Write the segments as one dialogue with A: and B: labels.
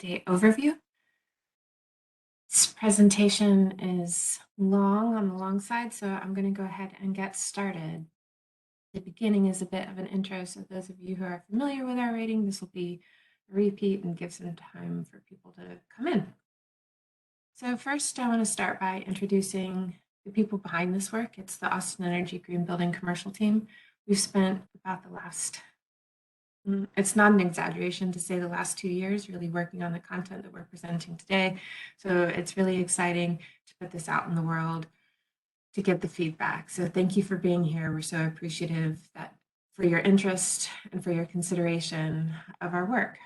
A: update overview. This presentation is long on the long side, so I'm going to go ahead and get started. The beginning is a bit of an intro, so those of you who are familiar with our rating, this will be a repeat and give some time for people to come in. So first, I want to start by introducing the people behind this work. It's the Austin Energy Green Building commercial team. We've spent about the last it's not an exaggeration to say the last 2 years really working on the content that we're presenting today. So it's really exciting to put this out in the world to get the feedback. So thank you for being here. We're so appreciative for your interest and for your consideration of our work.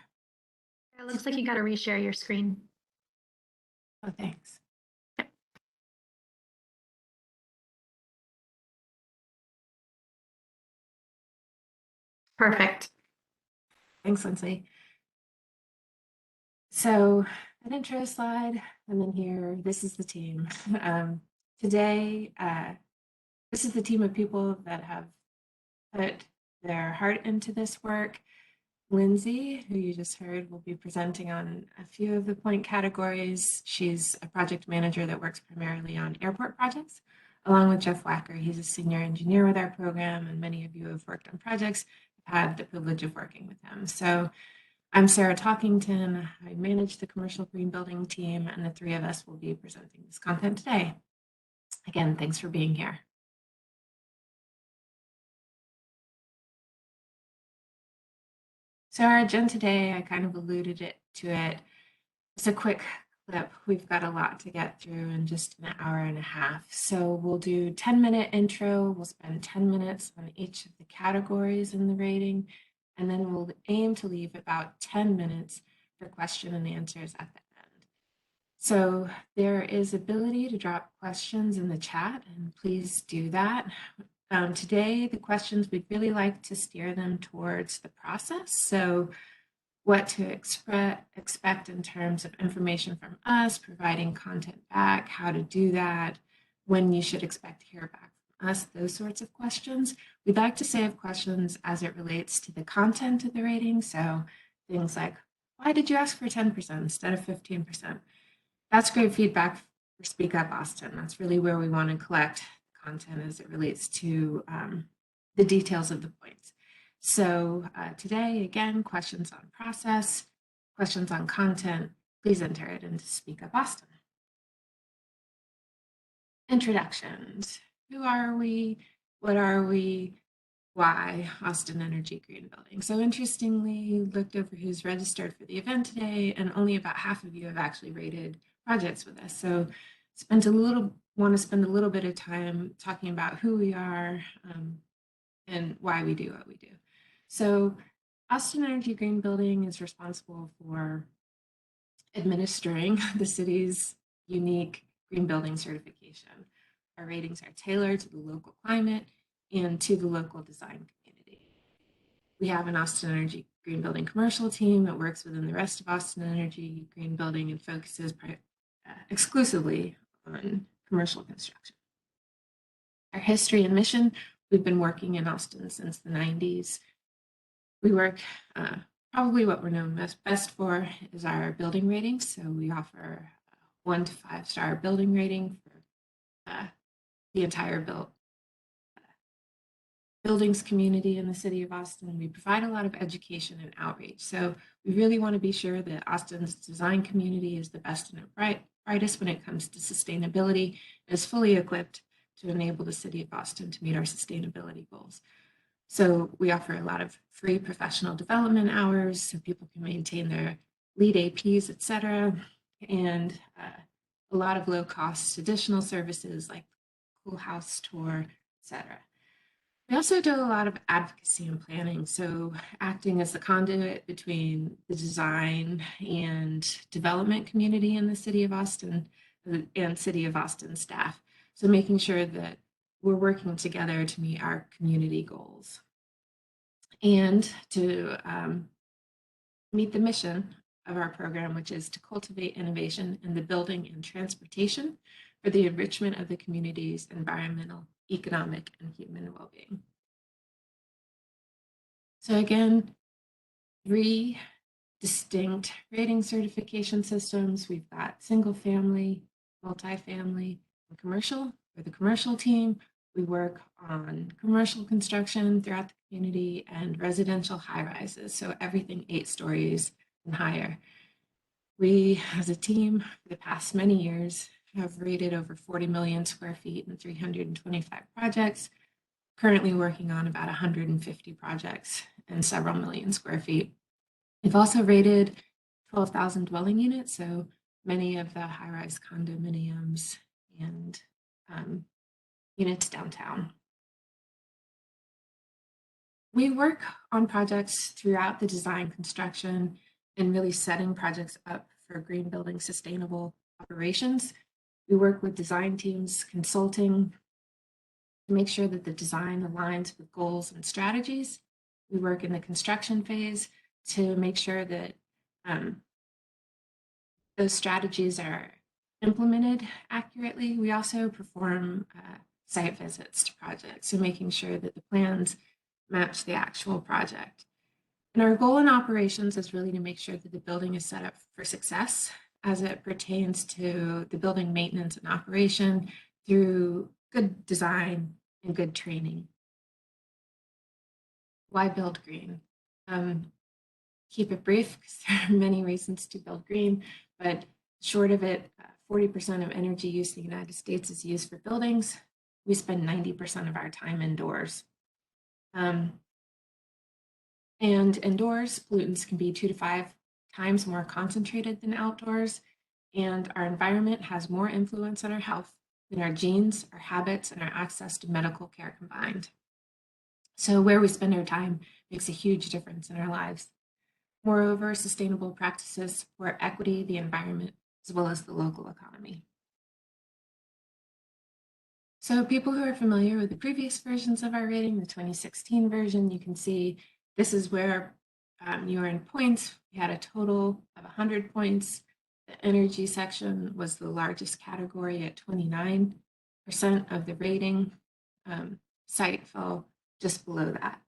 B: It looks like you got to reshare your screen.
A: Oh, thanks.
B: Perfect.
A: Thanks, Lindsay. So an intro slide, and then here, this is the team. Today, this is the team of people that have put their heart into this work. Lindsay, who you just heard, will be presenting on a few of the point categories. She's a project manager that works primarily on airport projects, along with Jeff Wacker. He's a senior engineer with our program, and many of you have worked on projects, have had the privilege of working with him. So I'm Sarah Talkington. I manage the commercial green building team, and the three of us will be presenting this content today. Again, thanks for being here. So our agenda today, I kind of alluded to it. It's a quick clip. We've got a lot to get through in just an hour and a half. So we'll do 10-minute intro. We'll spend 10 minutes on each of the categories in the rating, and then we'll aim to leave about 10 minutes for question and answers at the end. So there is ability to drop questions in the chat, and please do that. Today, the questions, we'd really like to steer them towards the process. So what to expect in terms of information from us, providing content back, how to do that, when you should expect to hear back from us, those sorts of questions. We'd like to save questions as it relates to the content of the rating. So things like, why did you ask for 10% instead of 15%? That's great feedback for Speak Up Austin. That's really where we want to collect content as it relates to the details of the points. So today, again, questions on process, questions on content, please enter it into Speak Up Austin. Introductions. Who are we? What are we? Why Austin Energy Green Building? So interestingly, looked over who's registered for the event today, and only about half of you have actually rated projects with us. So want to spend a little bit of time talking about who we are and why we do what we do. So Austin Energy Green Building is responsible for administering the city's unique green building certification. Our ratings are tailored to the local climate and to the local design community. We have an Austin Energy Green Building commercial team that works within the rest of Austin Energy Green Building and focuses exclusively on commercial construction. Our history and mission, we've been working in Austin since the 90s. We work, probably what we're known best for is our building ratings. So we offer 1 to 5 star building rating for the entire buildings community in the city of Austin. We provide a lot of education and outreach. So we really want to be sure that Austin's design community is the best and brightest when it comes to sustainability, and is fully equipped to enable the city of Austin to meet our sustainability goals. So we offer a lot of free professional development hours so people can maintain their lead APs, et cetera, and a lot of low-cost additional services like cool house tour, et cetera. We also do a lot of advocacy and planning, so acting as the conduit between the design and development community in the city of Austin and City of Austin staff. So making sure that we're working together to meet our community goals and to meet the mission of our program, which is to cultivate innovation in the building and transportation for the enrichment of the community's environmental, economic, and human well-being. So again, 3 distinct rating certification systems. We've got single family, multifamily, and commercial. For the commercial team, we work on commercial construction throughout the community and residential high rises, so everything 8 stories and higher. We, as a team, for the past many years, have rated over 40 million square feet and 325 projects, currently working on about 150 projects and several million square feet. We've also rated 12,000 dwelling units, so many of the high-rise condominiums and units downtown. We work on projects throughout the design, construction, and really setting projects up for green building sustainable operations. We work with design teams, consulting to make sure that the design aligns with goals and strategies. We work in the construction phase to make sure that those strategies are implemented accurately. We also perform site visits to projects, so making sure that the plans match the actual project. And our goal in operations is really to make sure that the building is set up for success as it pertains to the building maintenance and operation through good design and good training. Why build green? Keep it brief because there are many reasons to build green, but short of it, 40% of energy use in the United States is used for buildings. We spend 90% of our time indoors. And indoors, pollutants can be 2 to 5 times more concentrated than outdoors, and our environment has more influence on our health than our genes, our habits, and our access to medical care combined. So where we spend our time makes a huge difference in our lives. Moreover, sustainable practices support equity, the environment, as well as the local economy. So people who are familiar with the previous versions of our rating, the 2016 version, you can see this is where you earned points. We had a total of 100 points. The energy section was the largest category at 29% of the rating. Site fell just below that.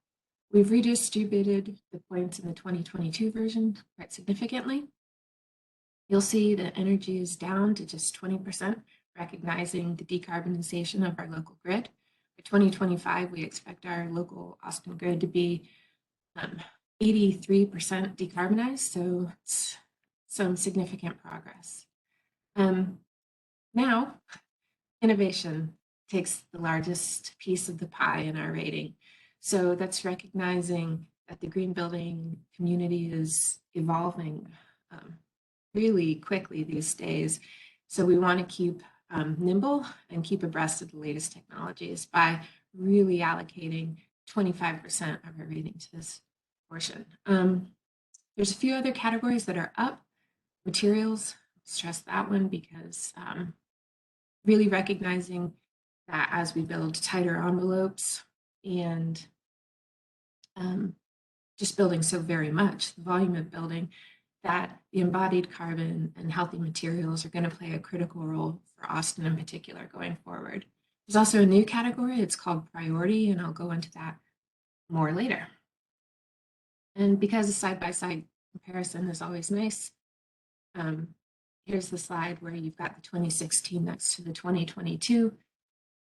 A: We've redistributed the points in the 2022 version quite significantly. You'll see that energy is down to just 20%, recognizing the decarbonization of our local grid. By 2025, we expect our local Austin grid to be 83% decarbonized, so it's some significant progress. Now, innovation takes the largest piece of the pie in our rating. So that's recognizing that the green building community is evolving really quickly these days. So we want to keep nimble and keep abreast of the latest technologies by really allocating 25% of our rating to this portion. There's a few other categories that are up. Materials, stress that one because really recognizing that as we build tighter envelopes and just building so very much, the volume of building, that the embodied carbon and healthy materials are going to play a critical role for Austin in particular going forward. There's also a new category, it's called priority, and I'll go into that more later. And because a side-by-side comparison is always nice, here's the slide where you've got the 2016 next to the 2022.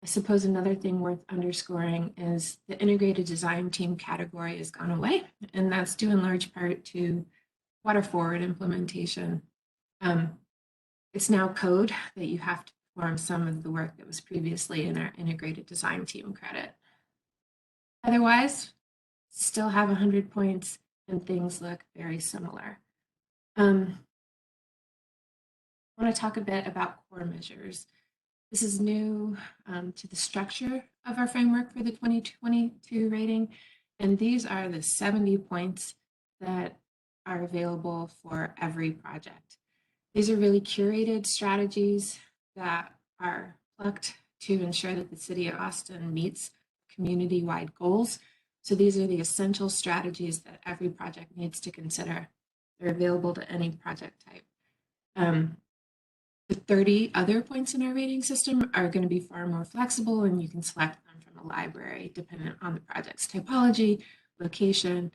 A: I suppose another thing worth underscoring is the integrated design team category has gone away, and that's due in large part to water forward implementation. It's now code that you have to perform some of the work that was previously in our integrated design team credit. Otherwise, still have 100 points and things look very similar. I want to talk a bit about core measures. This is new to the structure of our framework for the 2022 rating, and these are the 70 points that are available for every project. These are really curated strategies that are plucked to ensure that the City of Austin meets community-wide goals. So these are the essential strategies that every project needs to consider. They're available to any project type. The 30 other points in our rating system are going to be far more flexible, and you can select them from a library dependent on the project's typology, location,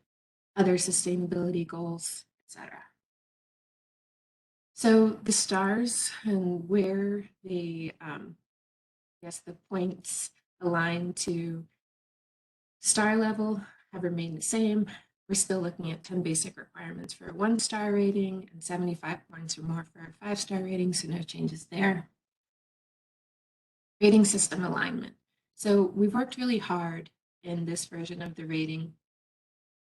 A: other sustainability goals, etc. So the stars and where the, the points align to star level have remained the same. We're still looking at 10 basic requirements for a 1-star rating and 75 points or more for a 5-star rating, so no changes there. Rating system alignment. So we've worked really hard in this version of the rating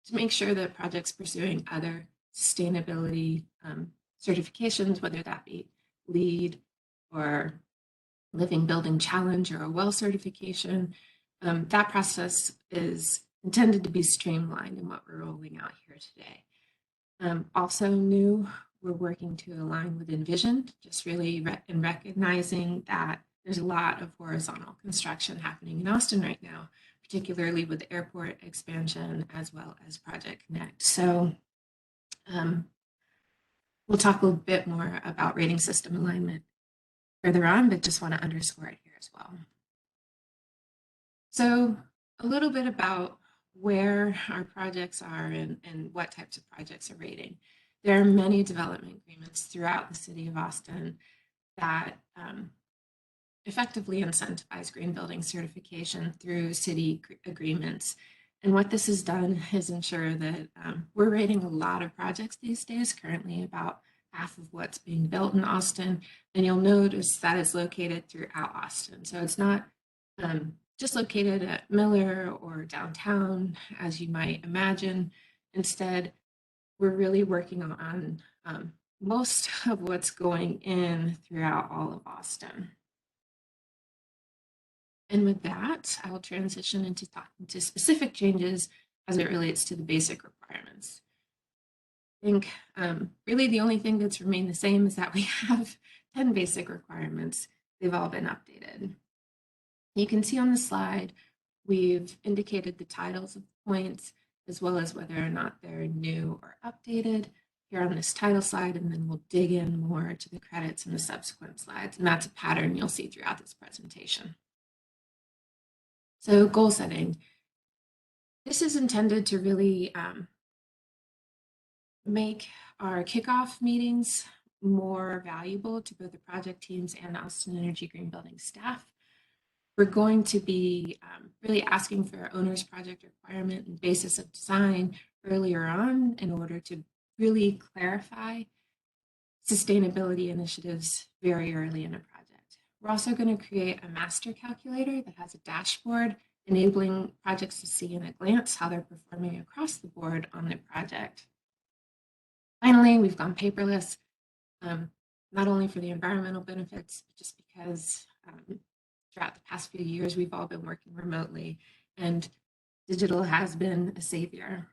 A: to make sure that projects pursuing other sustainability certifications, whether that be LEED or Living Building Challenge or a WELL certification, that process is intended to be streamlined in what we're rolling out here today. Also new, we're working to align with Envision, just really in recognizing that there's a lot of horizontal construction happening in Austin right now, particularly with airport expansion as well as Project Connect. So we'll talk a little bit more about rating system alignment further on, but just want to underscore it here as well. So a little bit about where our projects are and what types of projects are rating. There are many development agreements throughout the city of Austin that effectively incentivize green building certification through city agreements. And what this has done is ensure that we're rating a lot of projects these days, currently about half of what's being built in Austin. And you'll notice that it's located throughout Austin. So it's not just located at Miller or downtown, as you might imagine. Instead, we're really working on most of what's going in throughout all of Austin. And with that, I will transition into talking to specific changes as it relates to the basic requirements. I think really the only thing that's remained the same is that we have 10 basic requirements. They've all been updated. You can see on the slide, we've indicated the titles of the points, as well as whether or not they're new or updated here on this title slide, and then we'll dig in more to the credits in the subsequent slides. And that's a pattern you'll see throughout this presentation. So goal setting. This is intended to really make our kickoff meetings more valuable to both the project teams and Austin Energy Green Building staff. We're going to be really asking for owner's project requirement and basis of design earlier on in order to really clarify sustainability initiatives very early in a project. We're also going to create a master calculator that has a dashboard enabling projects to see in a glance how they're performing across the board on the project. Finally, we've gone paperless, not only for the environmental benefits, but just because throughout the past few years, we've all been working remotely and digital has been a savior.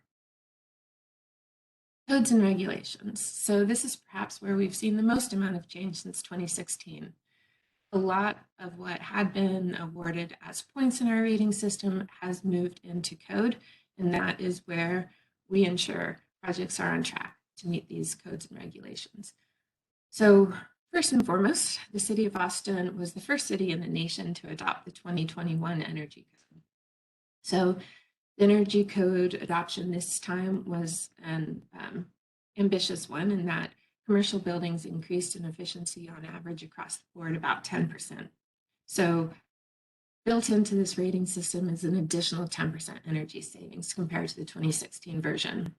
A: Codes and regulations. So this is perhaps where we've seen the most amount of change since 2016. A lot of what had been awarded as points in our rating system has moved into code, and that is where we ensure projects are on track to meet these codes and regulations. So first and foremost, the city of Austin was the first city in the nation to adopt the 2021 Energy Code. So the Energy Code adoption this time was an ambitious one in that commercial buildings increased in efficiency on average across the board about 10%. So built into this rating system is an additional 10% energy savings compared to the 2016 version.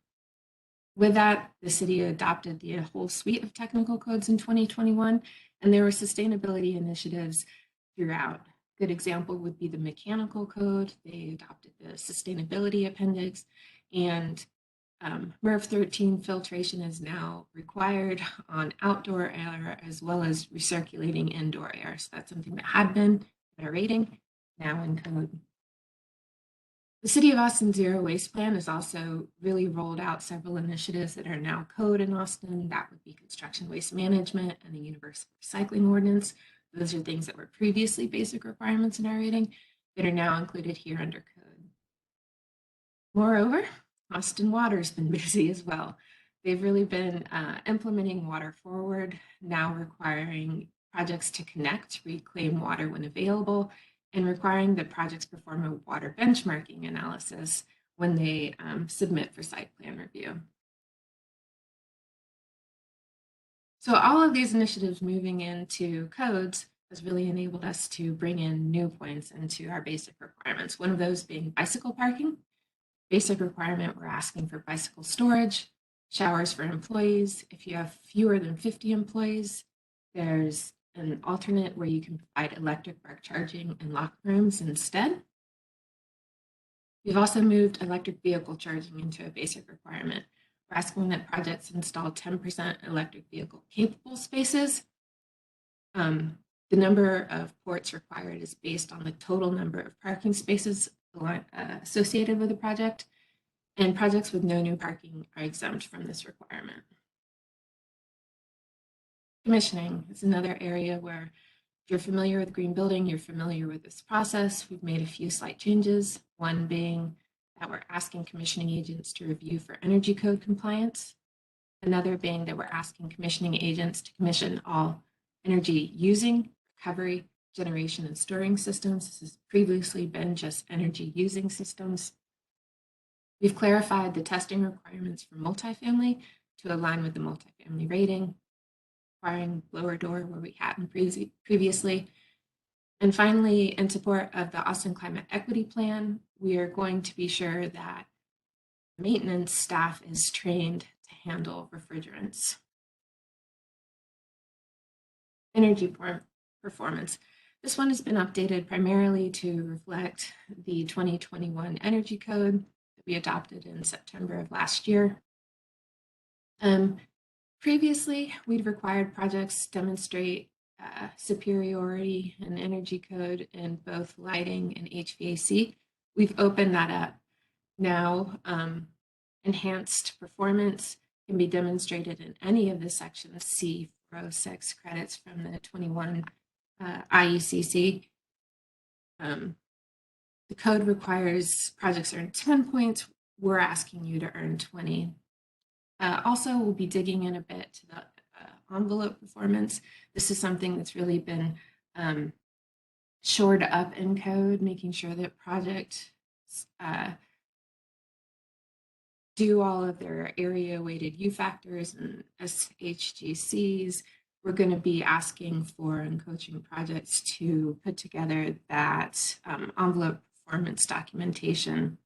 A: With that, the city adopted the whole suite of technical codes in 2021, and there were sustainability initiatives throughout. A good example would be the mechanical code. They adopted the sustainability appendix, and MERV 13 filtration is now required on outdoor air as well as recirculating indoor air. So that's something that had been in our rating, now in code. The City of Austin Zero Waste Plan has also really rolled out several initiatives that are now code in Austin. That would be construction waste management and the universal recycling ordinance. Those are things that were previously basic requirements in our rating that are now included here under code. Moreover, Austin Water has been busy as well. They've really been implementing Water Forward, now requiring projects to connect, reclaim water when available, and requiring that projects perform a water benchmarking analysis when they submit for site plan review. So all of these initiatives moving into codes has really enabled us to bring in new points into our basic requirements. One of those being bicycle parking. Basic requirement, we're asking for bicycle storage, showers for employees. If you have fewer than 50 employees, there's an alternate where you can provide electric bike charging in locker rooms instead. We've also moved electric vehicle charging into a basic requirement. We're asking that projects install 10% electric vehicle capable spaces. The number of ports required is based on the total number of parking spaces associated with the project, and projects with no new parking are exempt from this requirement. Commissioning is another area where if you're familiar with green building, you're familiar with this process. We've made a few slight changes, one being that we're asking commissioning agents to review for energy code compliance. Another being that we're asking commissioning agents to commission all energy using, recovery, generation, and storing systems. This has previously been just energy using systems. We've clarified the testing requirements for multifamily to align with the multifamily rating, requiring blower door where we hadn't previously. And finally, in support of the Austin Climate Equity Plan, we are going to be sure that maintenance staff is trained to handle refrigerants. Energy performance. This one has been updated primarily to reflect the 2021 Energy Code that we adopted in September of last year. Previously, we'd required projects demonstrate superiority in energy code in both lighting and HVAC. We've opened that up. Now, enhanced performance can be demonstrated in any of the sections C406 credits from the 21 IECC. The code requires projects earn 10 points. We're asking you to earn 20. Also, we'll be digging in a bit to the envelope performance. This is something that's really been shored up in code, making sure that projects do all of their area weighted U factors and SHGCs. We're going to be asking for and coaching projects to put together that envelope performance documentation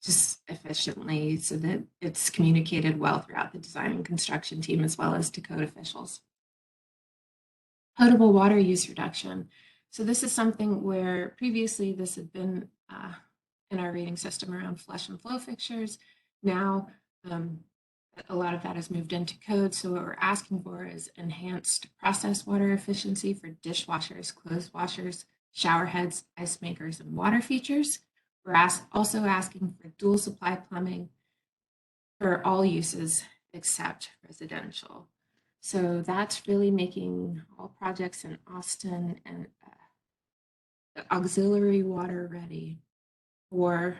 A: just efficiently so that it's communicated well throughout the design and construction team as well as to code officials. Potable water use reduction. So this is something where previously this had been in our rating system around flush and flow fixtures. Now a lot of that has moved into code. So what we're asking for is enhanced process water efficiency for dishwashers, clothes washers, shower heads, ice makers, and water features. We're also asking for dual supply plumbing for all uses except residential. So that's really making all projects in Austin and auxiliary water ready for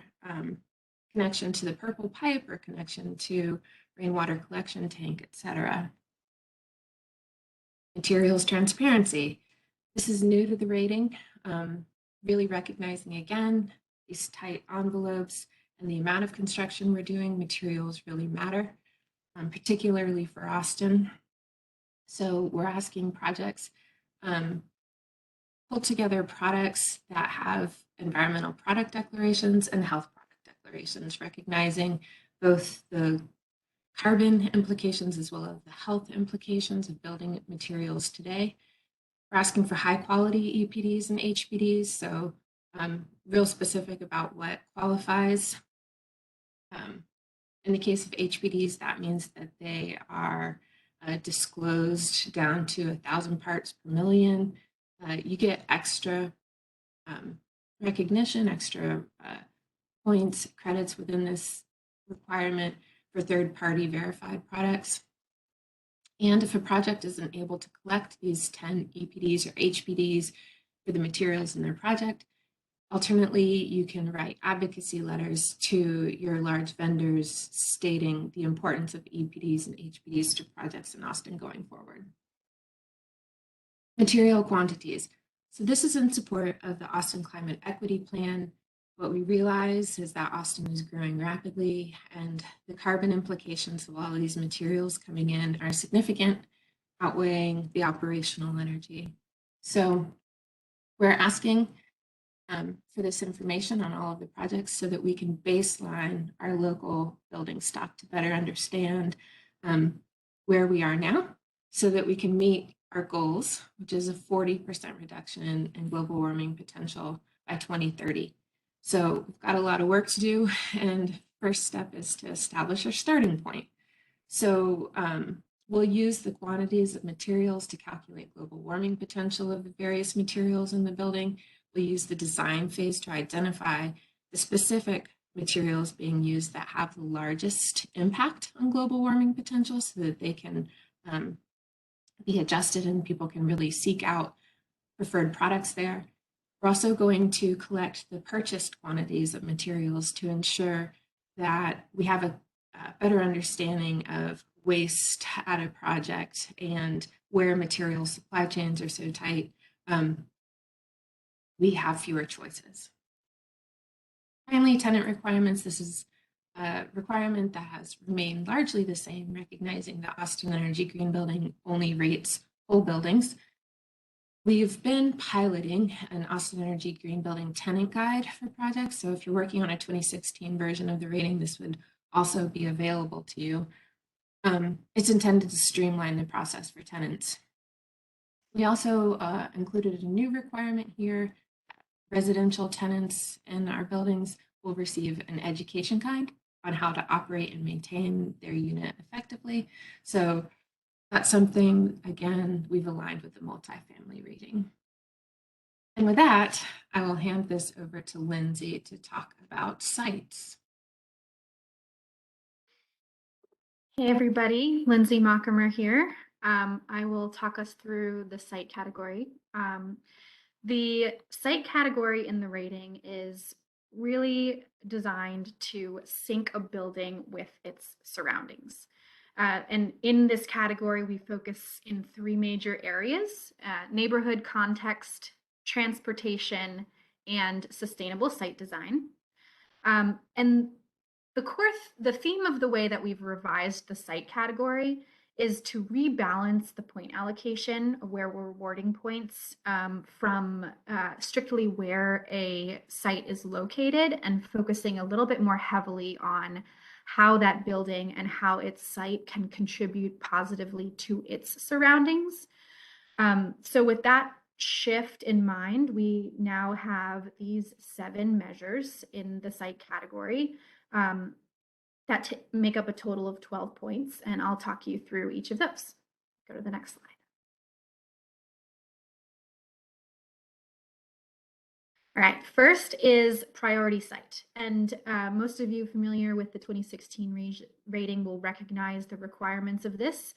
A: connection to the purple pipe or connection to rainwater collection tank, etc. Materials transparency. This is new to the rating, really recognizing again these tight envelopes and the amount of construction we're doing. Materials really matter, particularly for Austin. So we're asking projects pull together products that have environmental product declarations and health product declarations, recognizing both the carbon implications as well as the health implications of building materials today. We're asking for high quality EPDs and HPDs, so real specific about what qualifies. In the case of HPDs, that means that they are disclosed down to 1,000 parts per million. You get extra recognition, extra points, credits within this requirement for third-party verified products. And if a project isn't able to collect these 10 EPDs or HPDs for the materials in their project, alternately, you can write advocacy letters to your large vendors stating the importance of EPDs and HPDs to projects in Austin going forward. Material quantities. So this is in support of the Austin Climate Equity Plan, what we realize is that Austin is growing rapidly, and the carbon implications of all of these materials coming in are significant, outweighing the operational energy. So we're asking for this information on all of the projects so that we can baseline our local building stock to better understand where we are now, so that we can meet our goals, which is a 40% reduction in global warming potential by 2030. So we've got a lot of work to do, and first step is to establish our starting point. So we'll use the quantities of materials to calculate global warming potential of the various materials in the building. We'll use the design phase to identify the specific materials being used that have the largest impact on global warming potential, so that they can be adjusted and people can really seek out preferred products there. We're also going to collect the purchased quantities of materials to ensure that we have a better understanding of waste at a project and where material supply chains are so tight, we have fewer choices. Finally, tenant requirements. This is a requirement that has remained largely the same, recognizing that Austin Energy Green Building only rates whole buildings. We've been piloting an Austin Energy Green Building tenant guide for projects. So if you're working on a 2016 version of the rating, this would also be available to you. It's intended to streamline the process for tenants. We also included a new requirement here. Residential tenants in our buildings will receive an education guide on how to operate and maintain their unit effectively. So that's something, again, we've aligned with the multifamily rating. And with that, I will hand this over to Lindsay to talk about sites.
B: Hey everybody, Lindsay Mockamer here. I will talk us through the site category. The site category in the rating is really designed to sync a building with its surroundings. And in this category, we focus in three major areas: neighborhood context, transportation, and sustainable site design. And the theme of the way that we've revised the site category is to rebalance the point allocation of where we're awarding points from strictly where a site is located, and focusing a little bit more heavily on how that building and how its site can contribute positively to its surroundings. So with that shift in mind, we now have these 7 measures in the site category that make up a total of 12 points, and I'll talk you through each of those. Go to the next slide. All right, first is priority site. And most of you familiar with the 2016 rating will recognize the requirements of this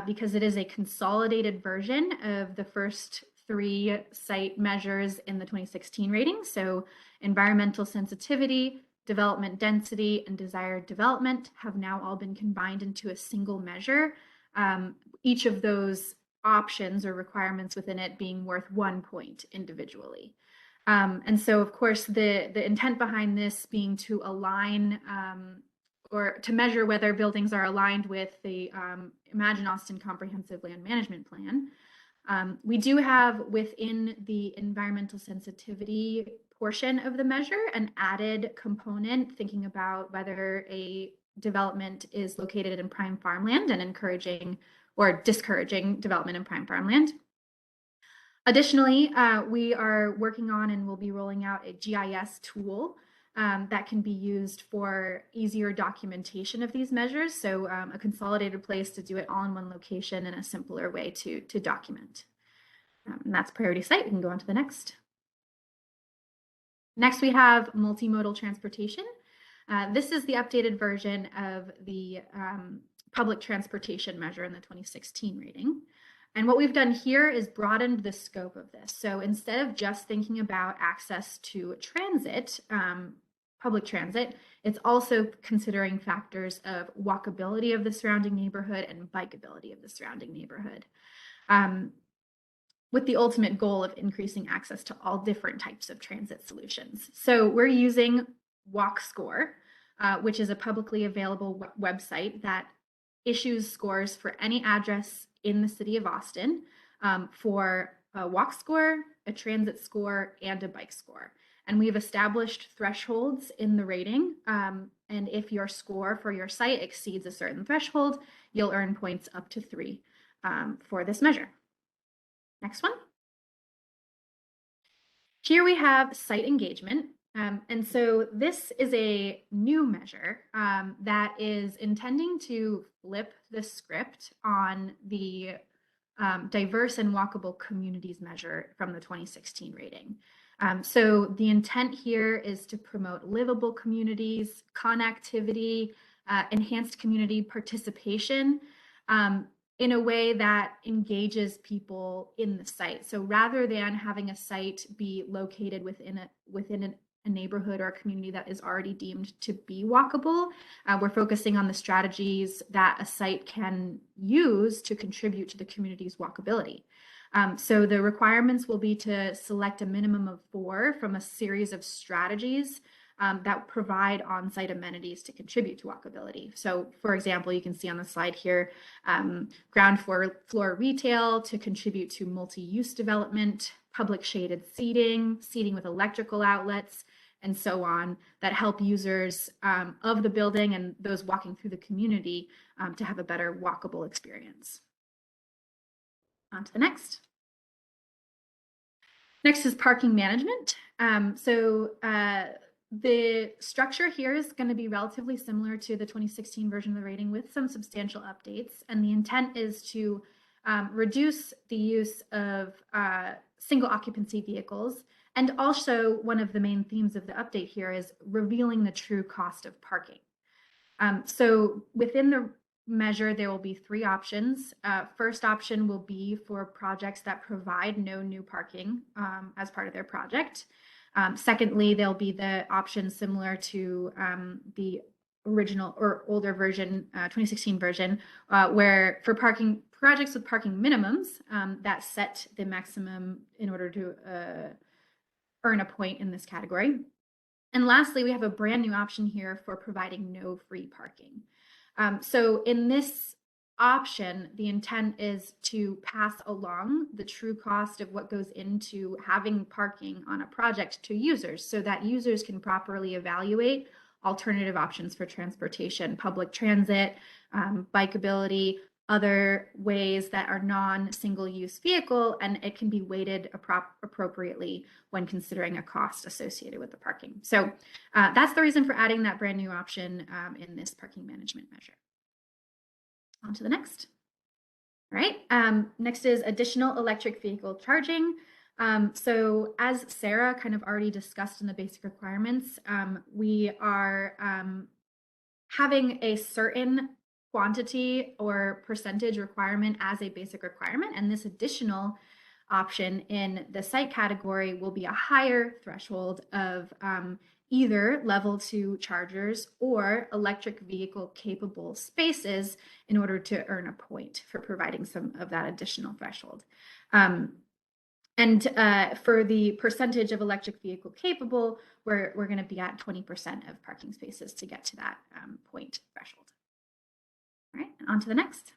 B: because it is a consolidated version of the first 3 site measures in the 2016 rating. So environmental sensitivity, development density, and desired development have now all been combined into a single measure. Each of those options or requirements within it being worth 1 point individually. And so, of course, the intent behind this being to align or to measure whether buildings are aligned with the Imagine Austin Comprehensive Land Management Plan. We do have within the environmental sensitivity portion of the measure an added component thinking about whether a development is located in prime farmland and encouraging or discouraging development in prime farmland. Additionally, we are working on and will be rolling out a GIS tool that can be used for easier documentation of these measures. So a consolidated place to do it all in one location and a simpler way to document. And that's priority site. We can go on to the next. Next, we have multimodal transportation. This is the updated version of the public transportation measure in the 2016 rating. And what we've done here is broadened the scope of this. So instead of just thinking about access to transit, public transit, it's also considering factors of walkability of the surrounding neighborhood and bikeability of the surrounding neighborhood. with the ultimate goal of increasing access to all different types of transit solutions. So we're using WalkScore, which is a publicly available website that issues scores for any address in the city of Austin, for a walk score, a transit score, and a bike score. And we've established thresholds in the rating. And if your score for your site exceeds a certain threshold, you'll earn points up to 3 for this measure. Next one. Here we have site engagement. And so this is a new measure that is intending to flip the script on the diverse and walkable communities measure from the 2016 rating. So the intent here is to promote livable communities, connectivity, enhanced community participation, in a way that engages people in the site. So rather than having a site be located within a neighborhood or a community that is already deemed to be walkable, we're focusing on the strategies that a site can use to contribute to the community's walkability. So the requirements will be to select a minimum of 4 from a series of strategies that provide on-site amenities to contribute to walkability. So for example, you can see on the slide here, ground floor retail to contribute to multi-use development, public shaded seating, seating with electrical outlets, and so on, that help users of the building and those walking through the community to have a better walkable experience. On to the next. Next is parking management. The structure here is going to be relatively similar to the 2016 version of the rating with some substantial updates. And the intent is to reduce the use of single occupancy vehicles. And also one of the main themes of the update here is revealing the true cost of parking. So within the measure, there will be 3 options. First option will be for projects that provide no new parking as part of their project. Secondly, there'll be the option similar to the original or older version, 2016 version, where for parking projects with parking minimums that set the maximum in order to earn a point in this category. And lastly, we have a brand new option here for providing no free parking. So in this option, the intent is to pass along the true cost of what goes into having parking on a project to users so that users can properly evaluate alternative options for transportation, public transit, bikeability, other ways that are non-single use vehicle, and it can be weighted appropriately when considering a cost associated with the parking. So that's the reason for adding that brand new option in this parking management measure. On to the next. All right, next is additional electric vehicle charging. So as Sarah kind of already discussed in the basic requirements, we are having a certain quantity or percentage requirement as a basic requirement, and this additional option in the site category will be a higher threshold of either level 2 chargers or electric vehicle capable spaces in order to earn a point for providing some of that additional threshold. And for the percentage of electric vehicle capable, we're going to be at 20% of parking spaces to get to that point threshold. All right, on to the next.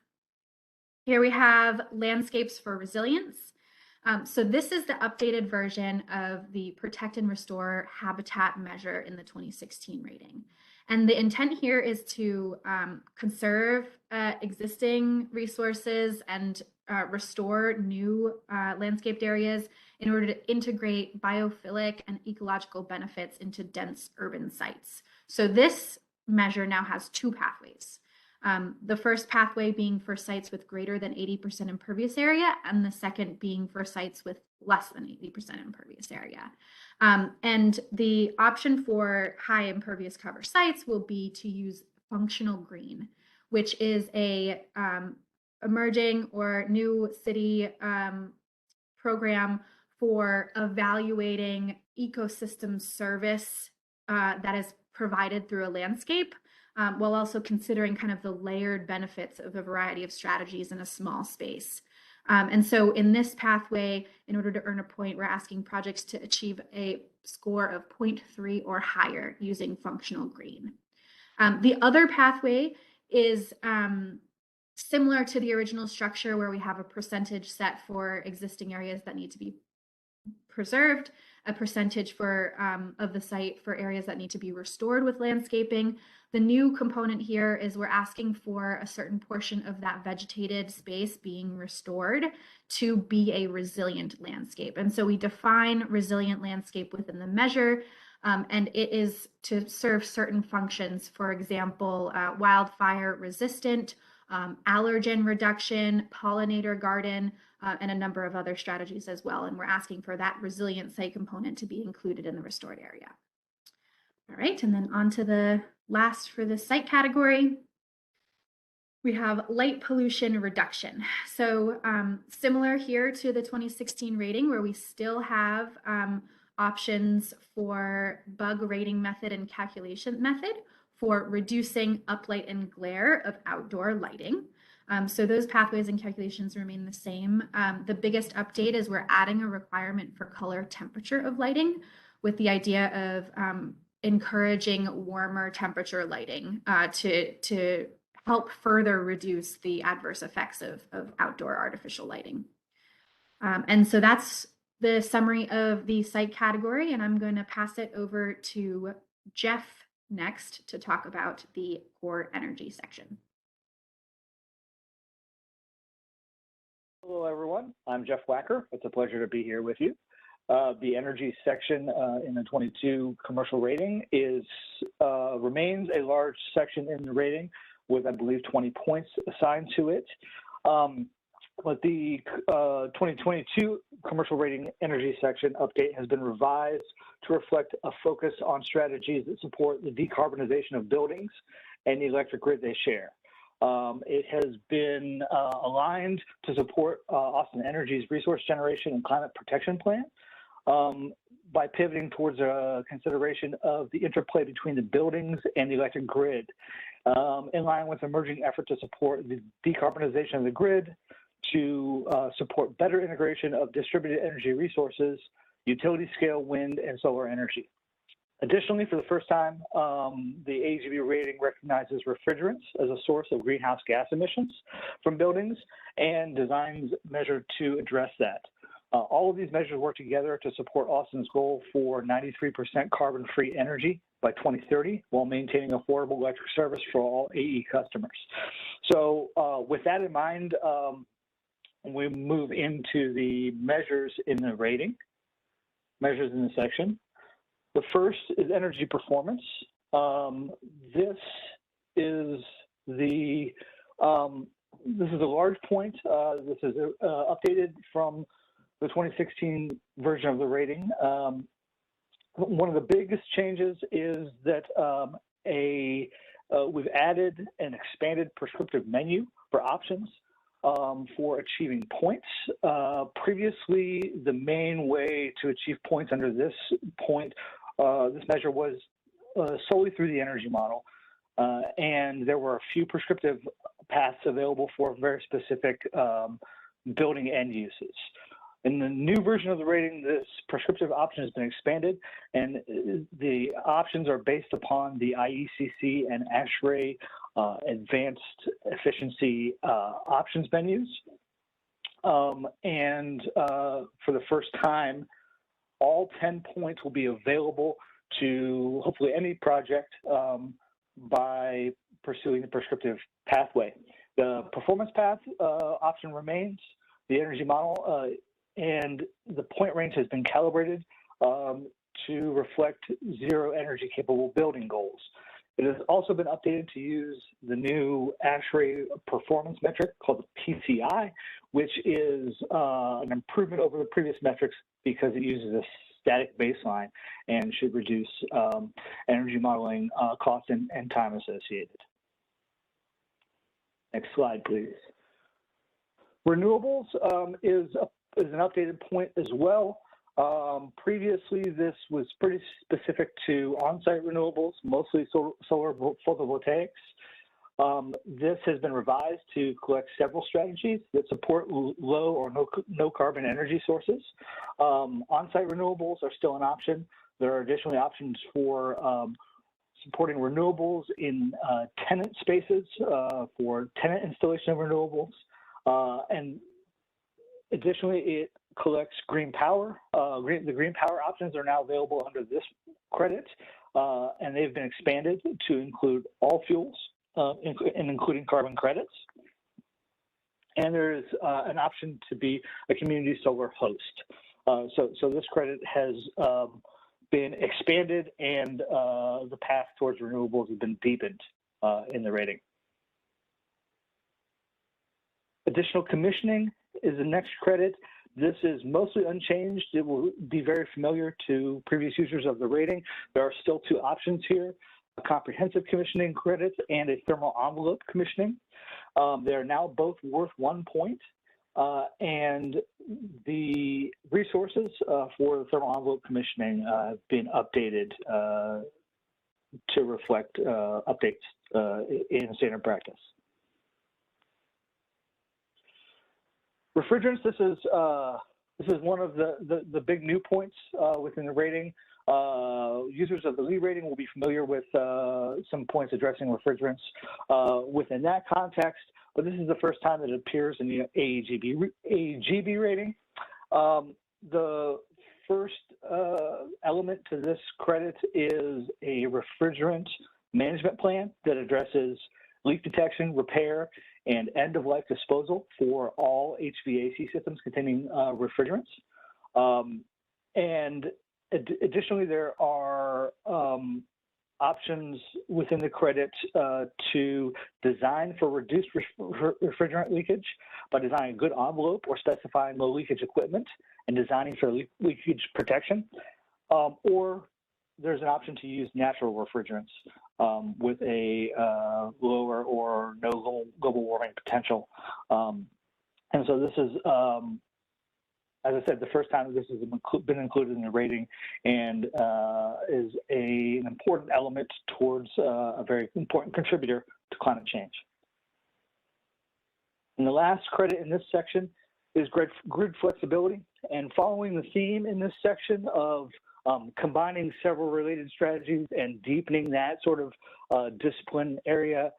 B: Here we have landscapes for resilience. So this is the updated version of the protect and restore habitat measure in the 2016 rating. And the intent here is to conserve existing resources and restore new landscaped areas in order to integrate biophilic and ecological benefits into dense urban sites. So this measure now has 2 pathways. The first pathway being for sites with greater than 80% impervious area, and the second being for sites with less than 80% impervious area. And the option for high impervious cover sites will be to use functional green, which is a emerging or new city program for evaluating ecosystem service that is provided through a landscape, while also considering kind of the layered benefits of a variety of strategies in a small space. And so in this pathway, in order to earn a point, we're asking projects to achieve a score of 0.3 or higher using functional green. The other pathway is similar to the original structure, where we have a percentage set for existing areas that need to be preserved, a percentage for of the site for areas that need to be restored with landscaping. The new component here is we're asking for a certain portion of that vegetated space being restored to be a resilient landscape. And so we define resilient landscape within the measure, and it is to serve certain functions, for example, wildfire resistant, allergen reduction, pollinator garden, and a number of other strategies as well. And we're asking for that resilient site component to be included in the restored area. All right, and then on to the last for the site category. We have light pollution reduction. So similar here to the 2016 rating, where we still have options for bug rating method and calculation method for reducing uplight and glare of outdoor lighting. So those pathways and calculations remain the same. The biggest update is we're adding a requirement for color temperature of lighting, with the idea of encouraging warmer temperature lighting to help further reduce the adverse effects of outdoor artificial lighting. And so that's the summary of the site category, and I'm going to pass it over to Jeff next to talk about the core energy section.
C: Hello, everyone. I'm Jeff Wacker. It's a pleasure to be here with you. The energy section in the 22 commercial rating remains a large section in the rating with, I believe, 20 points assigned to it. But the 2022 commercial rating energy section update has been revised to reflect a focus on strategies that support the decarbonization of buildings and the electric grid they share. It has been aligned to support Austin Energy's resource generation and climate protection plan by pivoting towards a consideration of the interplay between the buildings and the electric grid, in line with emerging effort to support the decarbonization of the grid, to support better integration of distributed energy resources, utility scale wind and solar energy. Additionally, for the first time, the AEGB rating recognizes refrigerants as a source of greenhouse gas emissions from buildings and designs measured to address that. All of these measures work together to support Austin's goal for 93% carbon-free energy by 2030, while maintaining affordable electric service for all AE customers. So with that in mind, we move into the measures in the rating, measures in the section. The first is energy performance. This is a large point. This is updated from the 2016 version of the rating. One of the biggest changes is that we've added an expanded prescriptive menu for options for achieving points. Previously, the main way to achieve points under this measure was solely through the energy model. And there were a few prescriptive paths available for very specific building end uses. In the new version of the rating, this prescriptive option has been expanded, and the options are based upon the IECC and ASHRAE advanced efficiency options menus. And for the first time, all 10 points will be available to hopefully any project by pursuing the prescriptive pathway. The performance path option remains, the energy model, and the point range has been calibrated to reflect zero energy capable building goals. It has also been updated to use the new ASHRAE performance metric called the PCI, which is an improvement over the previous metrics because it uses a static baseline and should reduce energy modeling costs and time associated. Next slide, please. Renewables is an updated point as well. Previously, this was pretty specific to on-site renewables, mostly solar photovoltaics. This has been revised to collect several strategies that support low or no carbon energy sources. On-site renewables are still an option. There are additionally options for supporting renewables in tenant spaces for tenant installation of renewables. And additionally, it collects green power. The green power options are now available under this credit, and they've been expanded to include all fuels, including carbon credits. And there's an option to be a community solar host. So this credit has been expanded, and the path towards renewables has been deepened in the rating. Additional commissioning is the next credit. This is mostly unchanged. It will be very familiar to previous users of the rating. There are still two options here: a comprehensive commissioning credit and a thermal envelope commissioning. They are now both worth 1 point, and the resources for the thermal envelope commissioning have been updated to reflect updates in standard practice. Refrigerants, this is one of the big new points within the rating. Users of the LEED rating will be familiar with some points addressing refrigerants within that context, but this is the first time that it appears in the AEGB rating. The first element to this credit is a refrigerant management plan that addresses leak detection, repair, and end-of-life disposal for all HVAC systems containing refrigerants. And additionally, there are options within the credit to design for reduced refrigerant leakage by designing a good envelope or specifying low leakage equipment and designing for leakage protection. Or there's an option to use natural refrigerants with a lower or no global warming potential. And so this is, as I said, the first time this has been included in the rating, and is an important element towards a very important contributor to climate change. And the last credit in this section is grid flexibility. And following the theme in this section of combining several related strategies and deepening that sort of discipline area,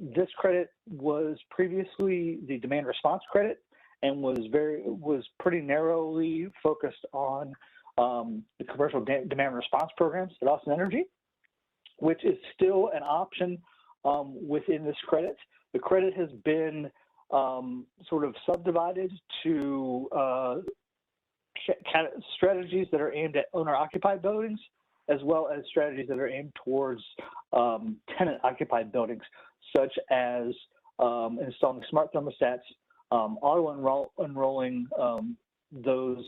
C: this credit was previously the demand response credit, and was pretty narrowly focused on the commercial demand response programs at Austin Energy, which is still an option within this credit. The credit has been sort of subdivided to strategies that are aimed at owner-occupied buildings, as well as strategies that are aimed towards tenant-occupied buildings, such as installing smart thermostats, auto-enrolling those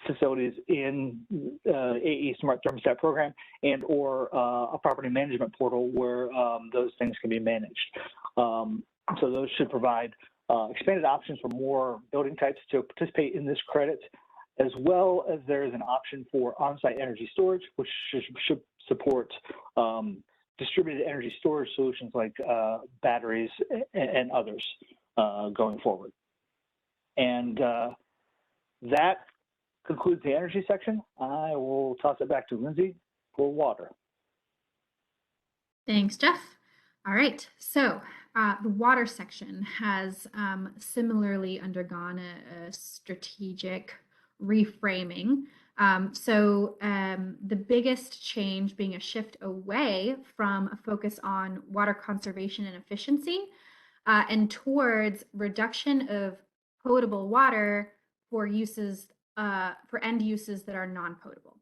C: facilities in AE Smart Thermostat program, and or a property management portal where those things can be managed. So those should provide expanded options for more building types to participate in this credit, as well as there is an option for on-site energy storage, which should support distributed energy storage solutions like batteries and others going forward. And that concludes the energy section. I will toss it back to Lindsay for water.
B: Thanks, Jeff. All right, so the water section has similarly undergone a strategic reframing. The biggest change being a shift away from a focus on water conservation and efficiency and towards reduction of potable water for uses for end uses that are non-potable.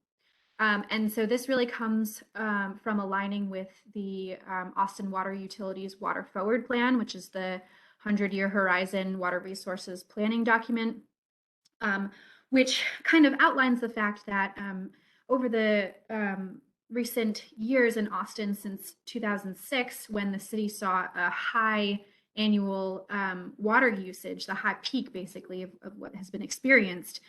B: And so this really comes from aligning with the Austin Water Utilities Water Forward Plan, which is the 100-year horizon water resources planning document, which kind of outlines the fact that over the recent years in Austin, since 2006, when the city saw a high annual water usage, the high peak basically of what has been experienced,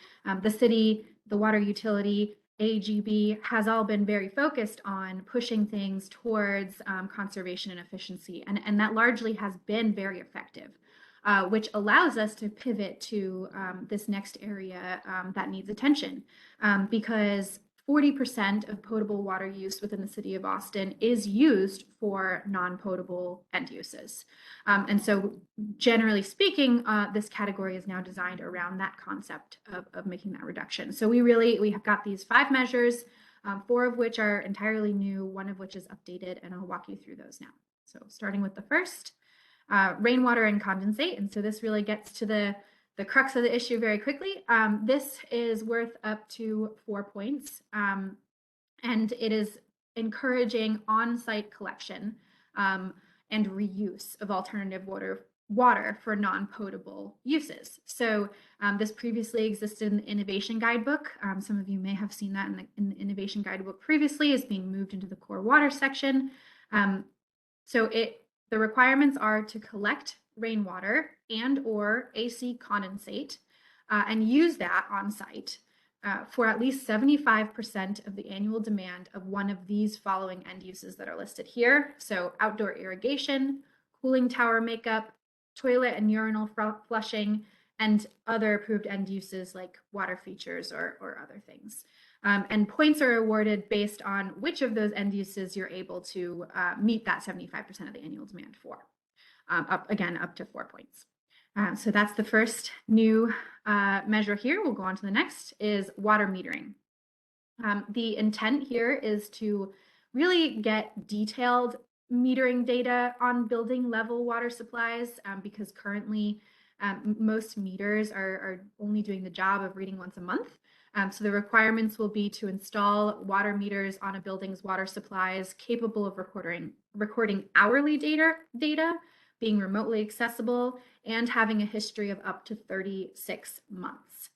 B: the city, the water utility, AEGB has all been very focused on pushing things towards conservation and efficiency, and that largely has been very effective, which allows us to pivot to this next area that needs attention, because 40% of potable water use within the city of Austin is used for non-potable end uses. And so generally speaking, this category is now designed around that concept of making that reduction. So we have got these 5 measures, 4 of which are entirely new, 1 of which is updated, and I'll walk you through those now. So starting with the first, rainwater and condensate. And so this really gets to the crux of the issue very quickly. This is worth up to 4 points, and it is encouraging on-site collection and reuse of alternative water for non-potable uses. So this previously existed in the Innovation Guidebook. Some of you may have seen that in the Innovation Guidebook previously, is being moved into the core water section. The requirements are to collect rainwater and or AC condensate and use that on site for at least 75% of the annual demand of one of these following end uses that are listed here. So outdoor irrigation, cooling tower makeup, toilet and urinal flushing, and other approved end uses like water features or other things. And points are awarded based on which of those end uses you're able to meet that 75% of the annual demand for. Up to 4 points. So that's the first new measure here. We'll go on to the next, is water metering. The intent here is to really get detailed metering data on building level water supplies, because currently most meters are only doing the job of reading once a month. So the requirements will be to install water meters on a building's water supplies capable of recording hourly data, being remotely accessible, and having a history of up to 36 months.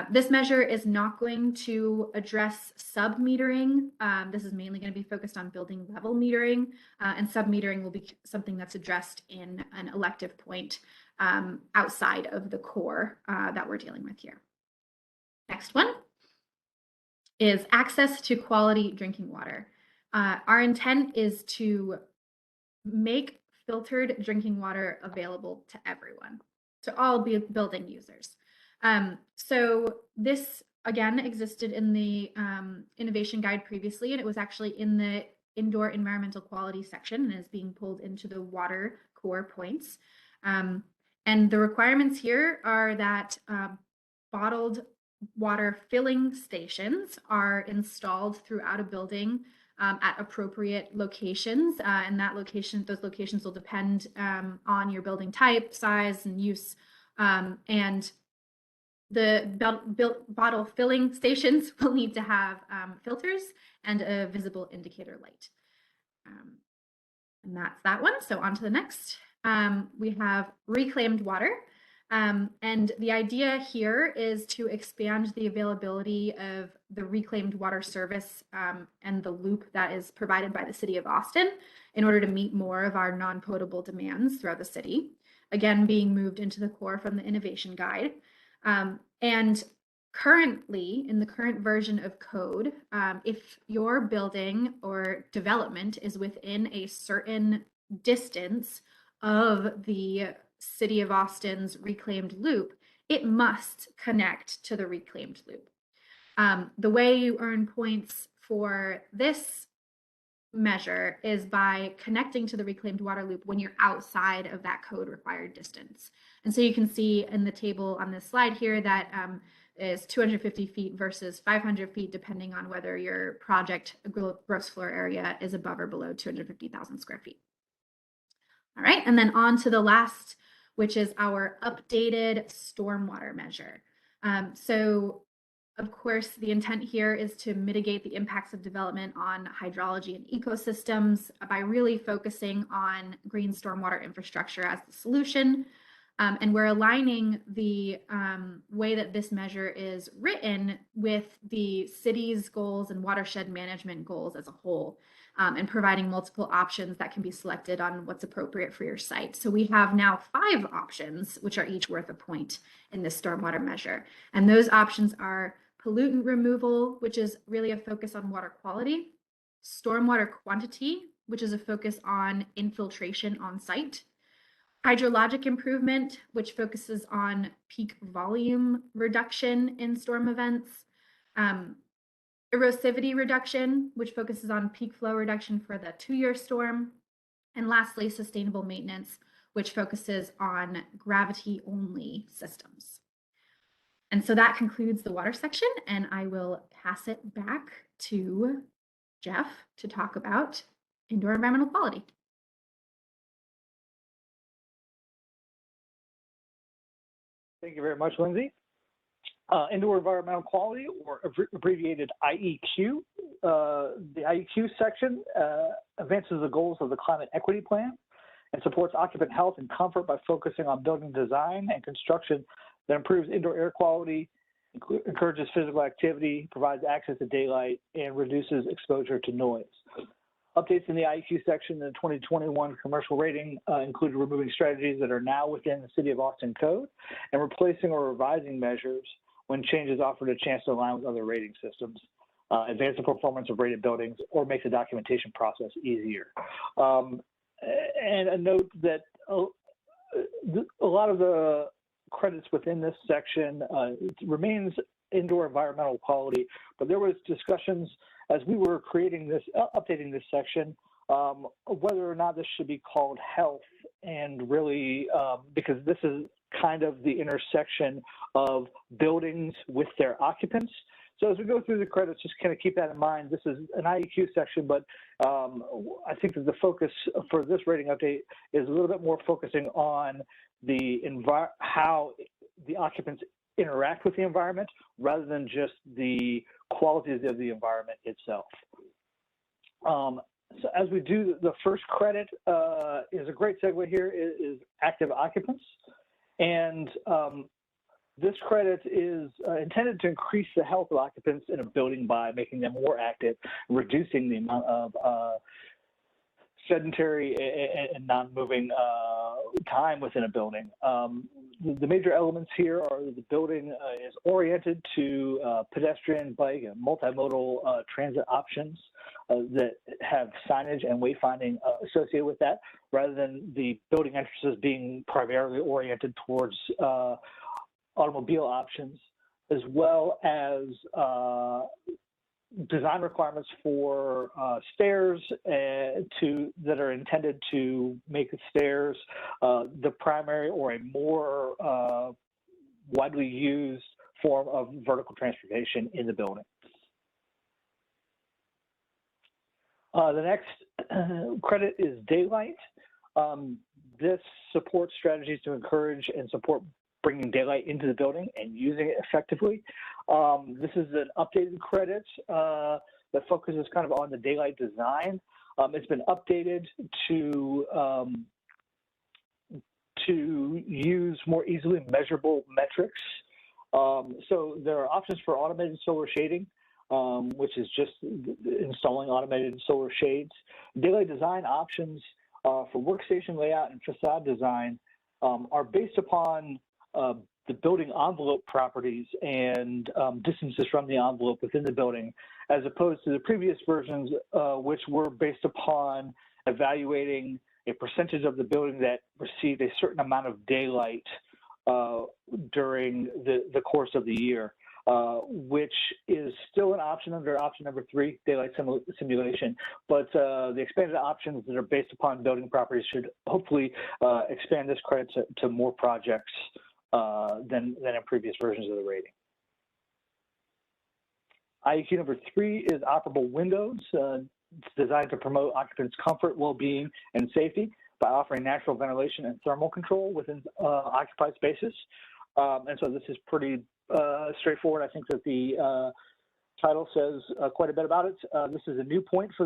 B: This measure is not going to address sub-metering. This is mainly going to be focused on building level metering, and sub-metering will be something that's addressed in an elective point outside of the core that we're dealing with here. Next one is access to quality drinking water. Our intent is to make filtered drinking water available to everyone, to all building users. So this, again, existed in the Innovation Guide previously, and it was actually in the Indoor Environmental Quality section and is being pulled into the water core points. And the requirements here are that bottled water filling stations are installed throughout a building at appropriate locations, and those locations will depend on your building type, size, and use. And the bottle filling stations will need to have filters and a visible indicator light. And that's that one. So on to the next. We have reclaimed water. And the idea here is to expand the availability of the reclaimed water service and the loop that is provided by the city of Austin in order to meet more of our non-potable demands throughout the city, again, being moved into the core from the Innovation Guide. And currently, in the current version of code, if your building or development is within a certain distance of the City of Austin's reclaimed loop, it must connect to the reclaimed loop. The way you earn points for this measure is by connecting to the reclaimed water loop when you're outside of that code required distance. And so you can see in the table on this slide here that is 250 feet versus 500 feet, depending on whether your project gross floor area is above or below 250,000 square feet. All right, and then on to the last, which is our updated stormwater measure. So of course, the intent here is to mitigate the impacts of development on hydrology and ecosystems by really focusing on green stormwater infrastructure as the solution. And we're aligning the way that this measure is written with the city's goals and watershed management goals as a whole, and providing multiple options that can be selected on what's appropriate for your site. So we have now 5 options, which are each worth a point in this stormwater measure. And those options are pollutant removal, which is really a focus on water quality, stormwater quantity, which is a focus on infiltration on site, hydrologic improvement, which focuses on peak volume reduction in storm events, erosivity reduction, which focuses on peak flow reduction for the 2-year storm, and lastly, sustainable maintenance, which focuses on gravity-only systems. And so that concludes the water section, and I will pass it back to Jeff to talk about indoor environmental quality.
C: Thank you very much, Lindsay. Indoor environmental quality, or abbreviated IEQ. The IEQ section advances the goals of the Climate Equity Plan and supports occupant health and comfort by focusing on building design and construction that improves indoor air quality, encourages physical activity, provides access to daylight, and reduces exposure to noise. Updates in the IEQ section in the 2021 commercial rating included removing strategies that are now within the City of Austin code and replacing or revising measures when changes offered a chance to align with other rating systems, advance the performance of rated buildings, or make the documentation process easier. And a note that a lot of the credits within this section remains indoor environmental quality, but there was discussions as we were creating this, updating this section, whether or not this should be called health, and really, because this is kind of the intersection of buildings with their occupants. So as we go through the credits, just kind of keep that in mind. This is an IEQ section, but I think that the focus for this rating update is a little bit more focusing on the how the occupants interact with the environment rather than just the qualities of the environment itself. So as we do, the first credit is a great segue here, is active occupants. And this credit is intended to increase the health of occupants in a building by making them more active, reducing the amount of sedentary and non-moving time within a building. The major elements here are the building is oriented to pedestrian, bike, and multimodal transit options that have signage and wayfinding associated with that, rather than the building entrances being primarily oriented towards automobile options, as well as design requirements for stairs that are intended to make the stairs the primary or a more widely used form of vertical transportation in the building. The next credit is daylight. This supports strategies to encourage and support bringing daylight into the building and using it effectively. This is an updated credit that focuses kind of on the daylight design. It's been updated to use more easily measurable metrics. So there are options for automated solar shading, which is just installing automated solar shades. Daylight design options for workstation layout and facade design are based upon the building envelope properties and distances from the envelope within the building, as opposed to the previous versions, which were based upon evaluating a percentage of the building that received a certain amount of daylight during the course of the year, which is still an option under option number 3, daylight simulation. But the expanded options that are based upon building properties should hopefully expand this credit to more projects than in previous versions of the rating. IEQ number 3 is Operable Windows. It's designed to promote occupants' comfort, well-being, and safety by offering natural ventilation and thermal control within occupied spaces. And so this is pretty straightforward. I think that the title says quite a bit about it. This is a new point for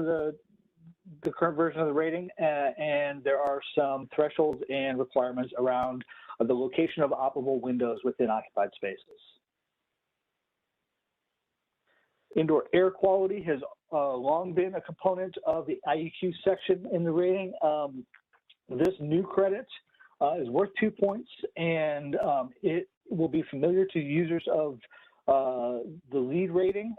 C: the current version of the rating, and there are some thresholds and requirements around the location of operable windows within occupied spaces. Indoor air quality has long been a component of the IEQ section in the rating. This new credit is worth 2 points, and it will be familiar to users of the LEED rating.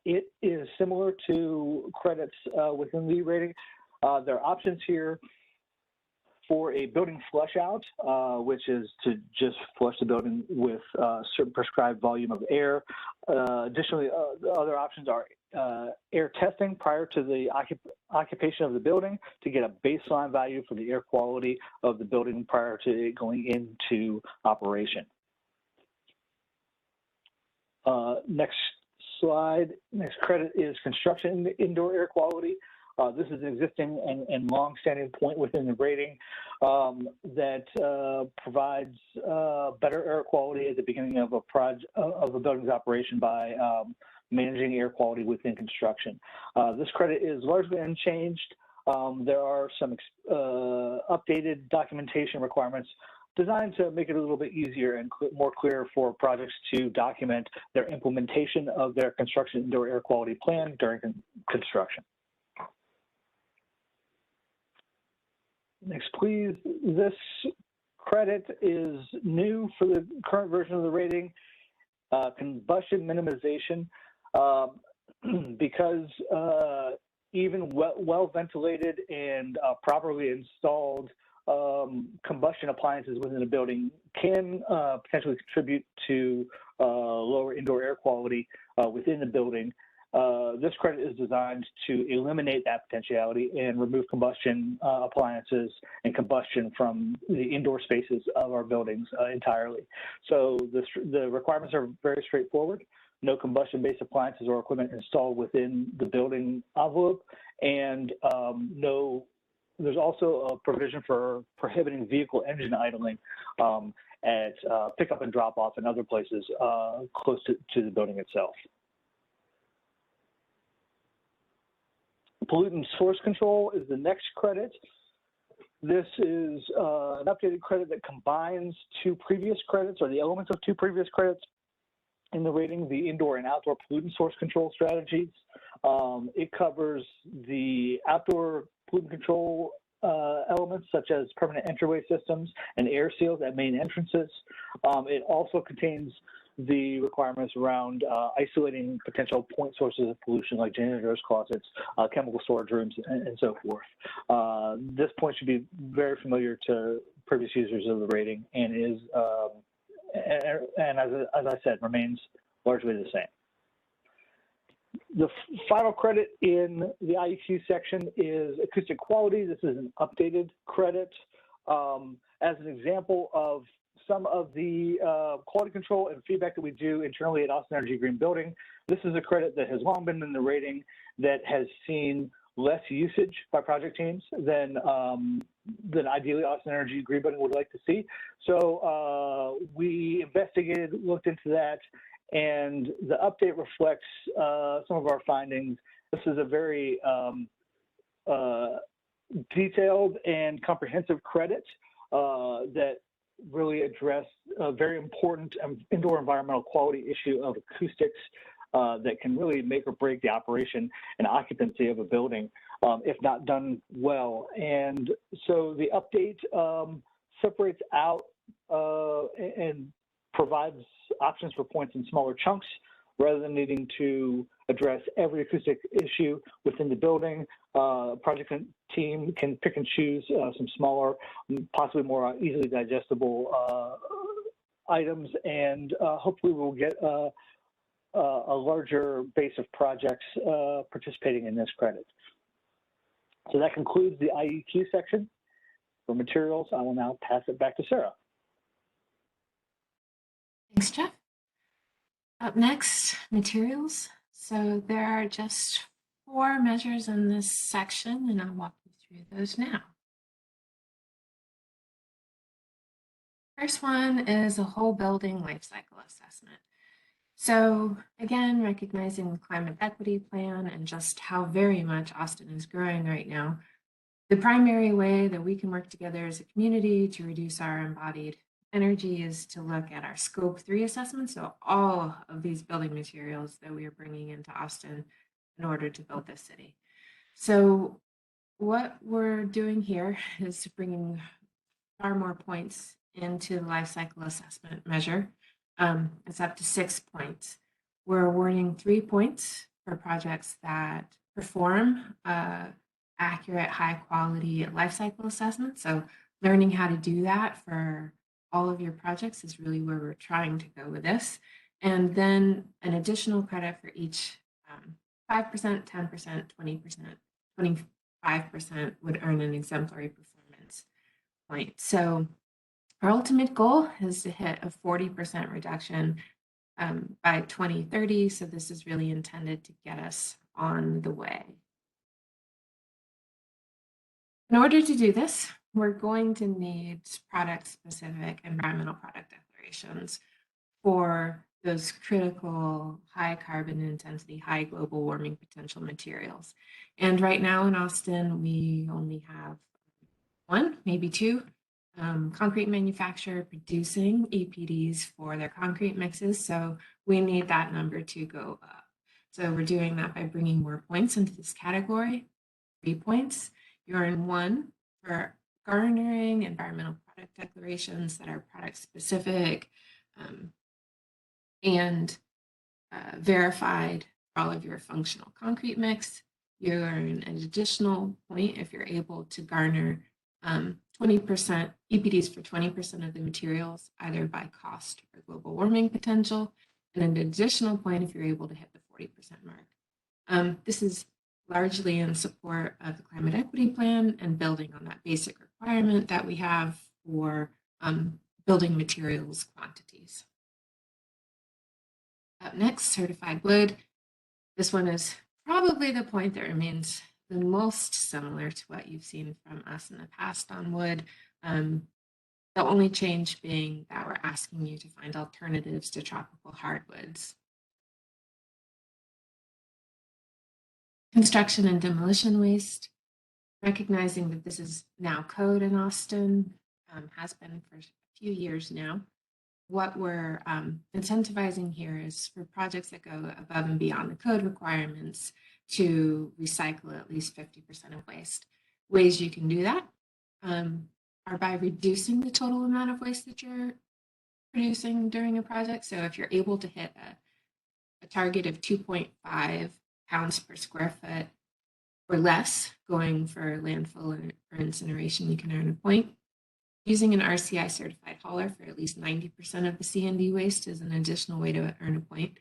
C: It is similar to credits within LEED rating. There are options here for a building flush out, which is to just flush the building with a certain prescribed volume of air. Additionally, the other options are air testing prior to the occupation of the building to get a baseline value for the air quality of the building prior to it going into operation. Next slide, next credit is construction indoor air quality. This is an existing and long-standing point within the rating that provides better air quality at the beginning of a building's operation by managing air quality within construction. This credit is largely unchanged. There are some updated documentation requirements designed to make it a little bit easier and more clear for projects to document their implementation of their construction indoor air quality plan during construction. Next, please. This credit is new for the current version of the rating, combustion minimization, because even well ventilated and properly installed combustion appliances within a building can potentially contribute to lower indoor air quality within the building. This credit is designed to eliminate that potentiality and remove combustion appliances and combustion from the indoor spaces of our buildings entirely. So the requirements are very straightforward. No combustion-based appliances or equipment installed within the building envelope, and there's also a provision for prohibiting vehicle engine idling at pickup and drop off and other places close to the building itself. Pollutant source control is the next credit. This is an updated credit that combines two previous credits, or the elements of two previous credits in the rating, the indoor and outdoor pollutant source control strategies. It covers the outdoor pollutant control elements such as permanent entryway systems and air seals at main entrances. It also contains the requirements around isolating potential point sources of pollution like janitors' closets, chemical storage rooms, and so forth. This point should be very familiar to previous users of the rating and is, and as I said, remains largely the same. The final credit in the IEQ section is acoustic quality. This is an updated credit. As an example of some of the quality control and feedback that we do internally at Austin Energy Green Building, this is a credit that has long been in the rating that has seen less usage by project teams than ideally Austin Energy Green Building would like to see. So we investigated, looked into that, and the update reflects some of our findings. This is a very detailed and comprehensive credit that really addressed a very important indoor environmental quality issue of acoustics that can really make or break the operation and occupancy of a building if not done well. And so the update separates out and provides options for points in smaller chunks rather than needing to address every acoustic issue within the building. Project team can pick and choose some smaller, possibly more easily digestible items, and hopefully we'll get a larger base of projects participating in this credit. So that concludes the IEQ section. For materials, I will now pass it back to Sarah.
A: Thanks, Jeff. Up next, materials. So there are just 4 measures in this section, and I'll walk you through those now. First one is a whole building life cycle assessment. So again, recognizing the climate equity plan and just how very much Austin is growing right now, the primary way that we can work together as a community to reduce our embodied energy is to look at our Scope 3 assessment, so all of these building materials that we are bringing into Austin in order to build this city. So what we're doing here is bringing far more points into the life cycle assessment measure. It's up to 6 points. we're awarding 3 points for projects that perform accurate, high quality life cycle assessment. So learning how to do that for all of your projects is really where we're trying to go with this. And then an additional credit for each 5%, 10%, 20%, 25% would earn an exemplary performance point. So our ultimate goal is to hit a 40% reduction by 2030. So this is really intended to get us on the way. In order to do this, we're going to need product-specific environmental product declarations for those critical high carbon intensity, high global warming potential materials. And right now in Austin, we only have one, maybe two, concrete manufacturer producing EPDs for their concrete mixes. So we need that number to go up. So we're doing that by bringing more points into this category. 3 points. You earn 1 for garnering environmental product declarations that are product specific and verified for all of your functional concrete mix. You earn an additional point if you're able to garner 20% EPDs for 20% of the materials, either by cost or global warming potential, and an additional point if you're able to hit the 40% mark. This is largely in support of the climate equity plan and building on that basic requirement that we have for building materials quantities. Up next, certified wood. This one is probably the point that remains the most similar to what you've seen from us in the past on wood. The only change being that we're asking you to find alternatives to tropical hardwoods. Construction and demolition waste, recognizing that this is now code in Austin, has been for a few years now. What we're incentivizing here is for projects that go above and beyond the code requirements to recycle at least 50% of waste. Ways you can do that are by reducing the total amount of waste that you're producing during a project. So if you're able to hit a target of 2.5 pounds per square foot or less going for landfill or incineration, you can earn a point. Using an RCI certified hauler for at least 90% of the C&D waste is an additional way to earn a point.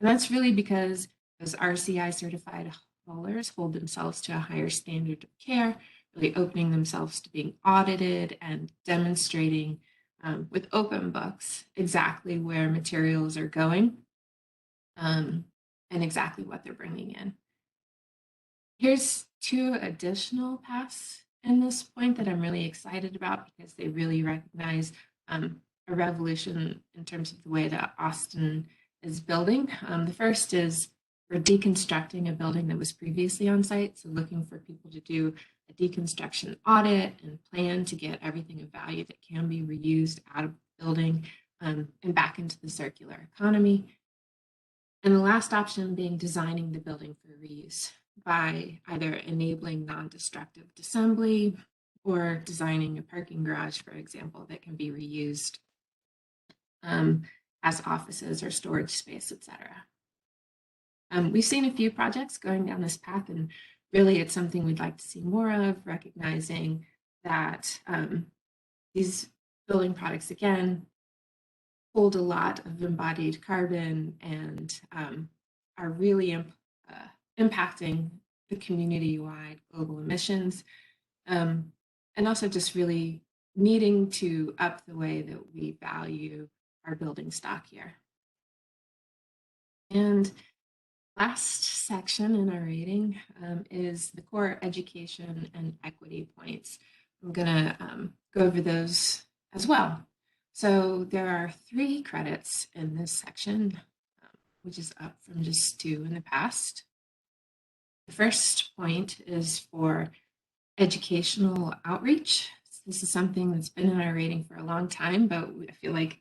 A: And that's really because those RCI certified haulers hold themselves to a higher standard of care, really opening themselves to being audited and demonstrating with open books exactly where materials are going and exactly what they're bringing in. Here's 2 additional paths in this point that I'm really excited about because they really recognize a revolution in terms of the way that Austin is building. The first is we're deconstructing a building that was previously on site. So looking for people to do a deconstruction audit and plan to get everything of value that can be reused out of the building and back into the circular economy. And the last option being designing the building for reuse by either enabling non-destructive disassembly or designing a parking garage, for example, that can be reused as offices or storage space, etc. We've seen a few projects going down this path, and really it's something we'd like to see more of, recognizing that these building products, again, hold a lot of embodied carbon and are really impacting the community-wide global emissions, and also just really needing to up the way that we value our building stock here. And last section in our rating is the core education and equity points. I'm gonna go over those as well. So there are 3 credits in this section, which is up from just 2 in the past. The first point is for educational outreach. This is something that's been in our rating for a long time, but I feel like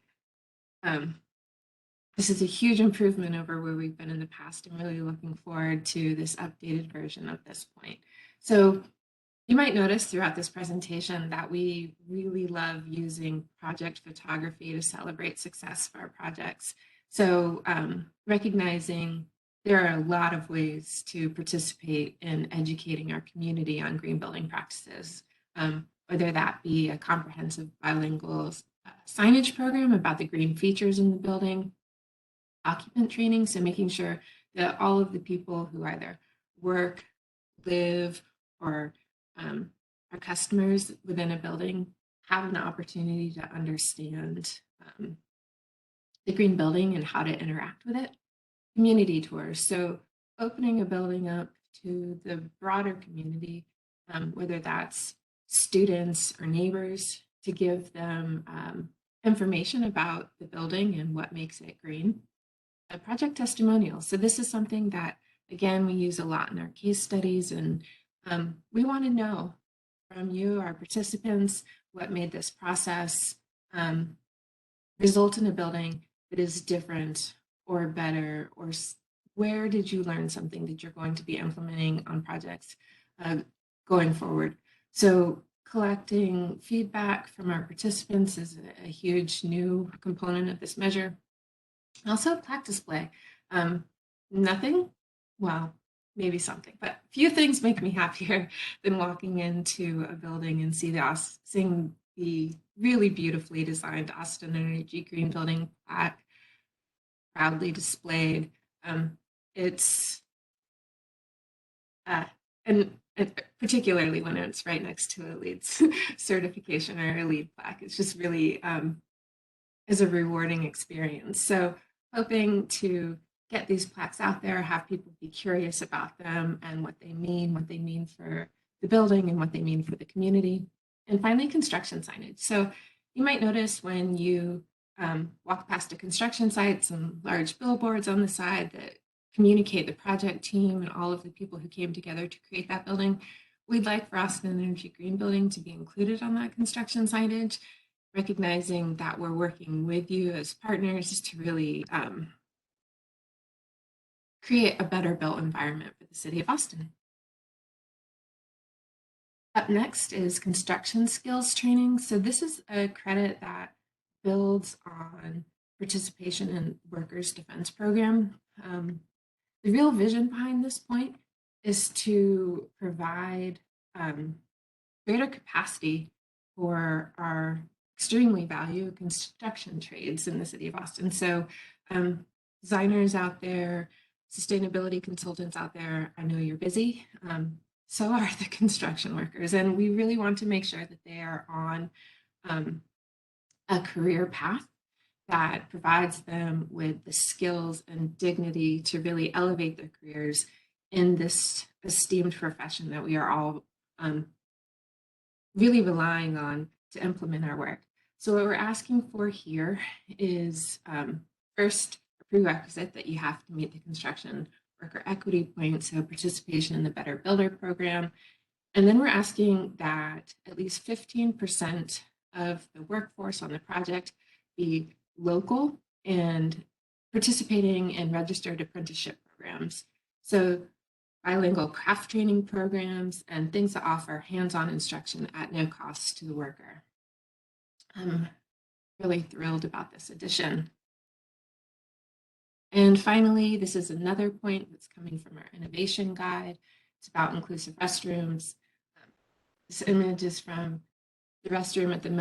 A: this is a huge improvement over where we've been in the past. I'm really looking forward to this updated version of this point. So you might notice throughout this presentation that we really love using project photography to celebrate success for our projects. So recognizing there are a lot of ways to participate in educating our community on green building practices, whether that be a comprehensive bilingual signage program about the green features in the building, occupant training, so making sure that all of the people who either work, live, or are customers within a building have an opportunity to understand the green building and how to interact with it. Community tours, so opening a building up to the broader community, whether that's students or neighbors, to give them information about the building and what makes it green. A project testimonial. So this is something that, again, we use a lot in our case studies, and we want to know from you, our participants, what made this process result in a building that is different or better, or where did you learn something that you're going to be implementing on projects going forward. So collecting feedback from our participants is a huge new component of this measure. Also, plaque display. Nothing, well, maybe something, but few things make me happier than walking into a building and seeing the really beautifully designed Austin Energy Green Building plaque proudly displayed. It's and particularly when it's right next to a LEED certification or a LEED plaque, it's just really is a rewarding experience. So hoping to get these plaques out there, have people be curious about them and what they mean for the building and what they mean for the community. And finally, construction signage. So you might notice when you walk past a construction site, some large billboards on the side that communicate the project team and all of the people who came together to create that building. We'd like for Austin Energy Green Building to be included on that construction signage, recognizing that we're working with you as partners to really create a better built environment for the city of Austin. Up next is construction skills training. So this is a credit that builds on participation in Workers' Defense Program. The real vision behind this point is to provide greater capacity for our extremely valued construction trades in the city of Austin. So designers out there, sustainability consultants out there, I know you're busy. So are the construction workers. And we really want to make sure that they are on a career path that provides them with the skills and dignity to really elevate their careers in this esteemed profession that we are all really relying on to implement our work. So what we're asking for here is first, a prerequisite that you have to meet the construction worker equity point, so participation in the Better Builder program. And then we're asking that at least 15% of the workforce on the project be local and participating in registered apprenticeship programs. So bilingual craft training programs and things that offer hands-on instruction at no cost to the worker. I'm really thrilled about this addition. And finally, this is another point that's coming from our innovation guide. It's about inclusive restrooms. This image is from the restroom at the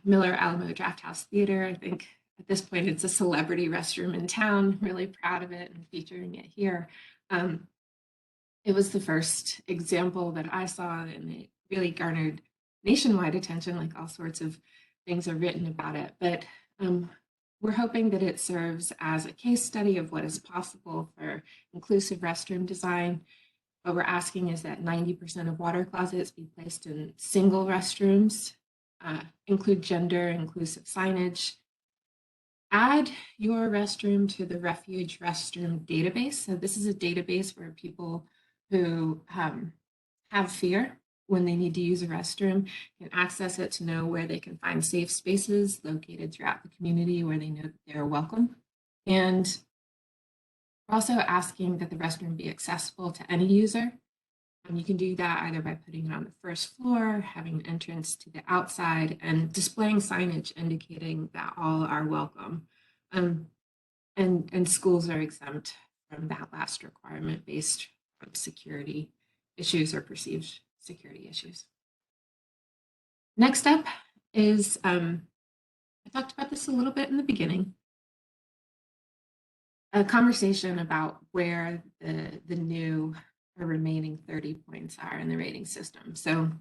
A: Miller Alamo Drafthouse Theater. I think at this point it's a celebrity restroom in town. Really proud of it and featuring it here. It was the first example that I saw, and it really garnered nationwide attention, like all sorts of things are written about it. But we're hoping that it serves as a case study of what is possible for inclusive restroom design. What we're asking is that 90% of water closets be placed in single restrooms, include gender inclusive signage, add your restroom to the refuge restroom database. So this is a database where people who have fear when they need to use a restroom can access it to know where they can find safe spaces located throughout the community where they know that they're welcome. And we're also asking that the restroom be accessible to any user. You can do that either by putting it on the first floor, having an entrance to the outside, and displaying signage indicating that all are welcome. and schools are exempt from that last requirement based on security issues or perceived security issues. Next up is, I talked about this a little bit in the beginning, a conversation about where the new or remaining 30 points are in the rating system. So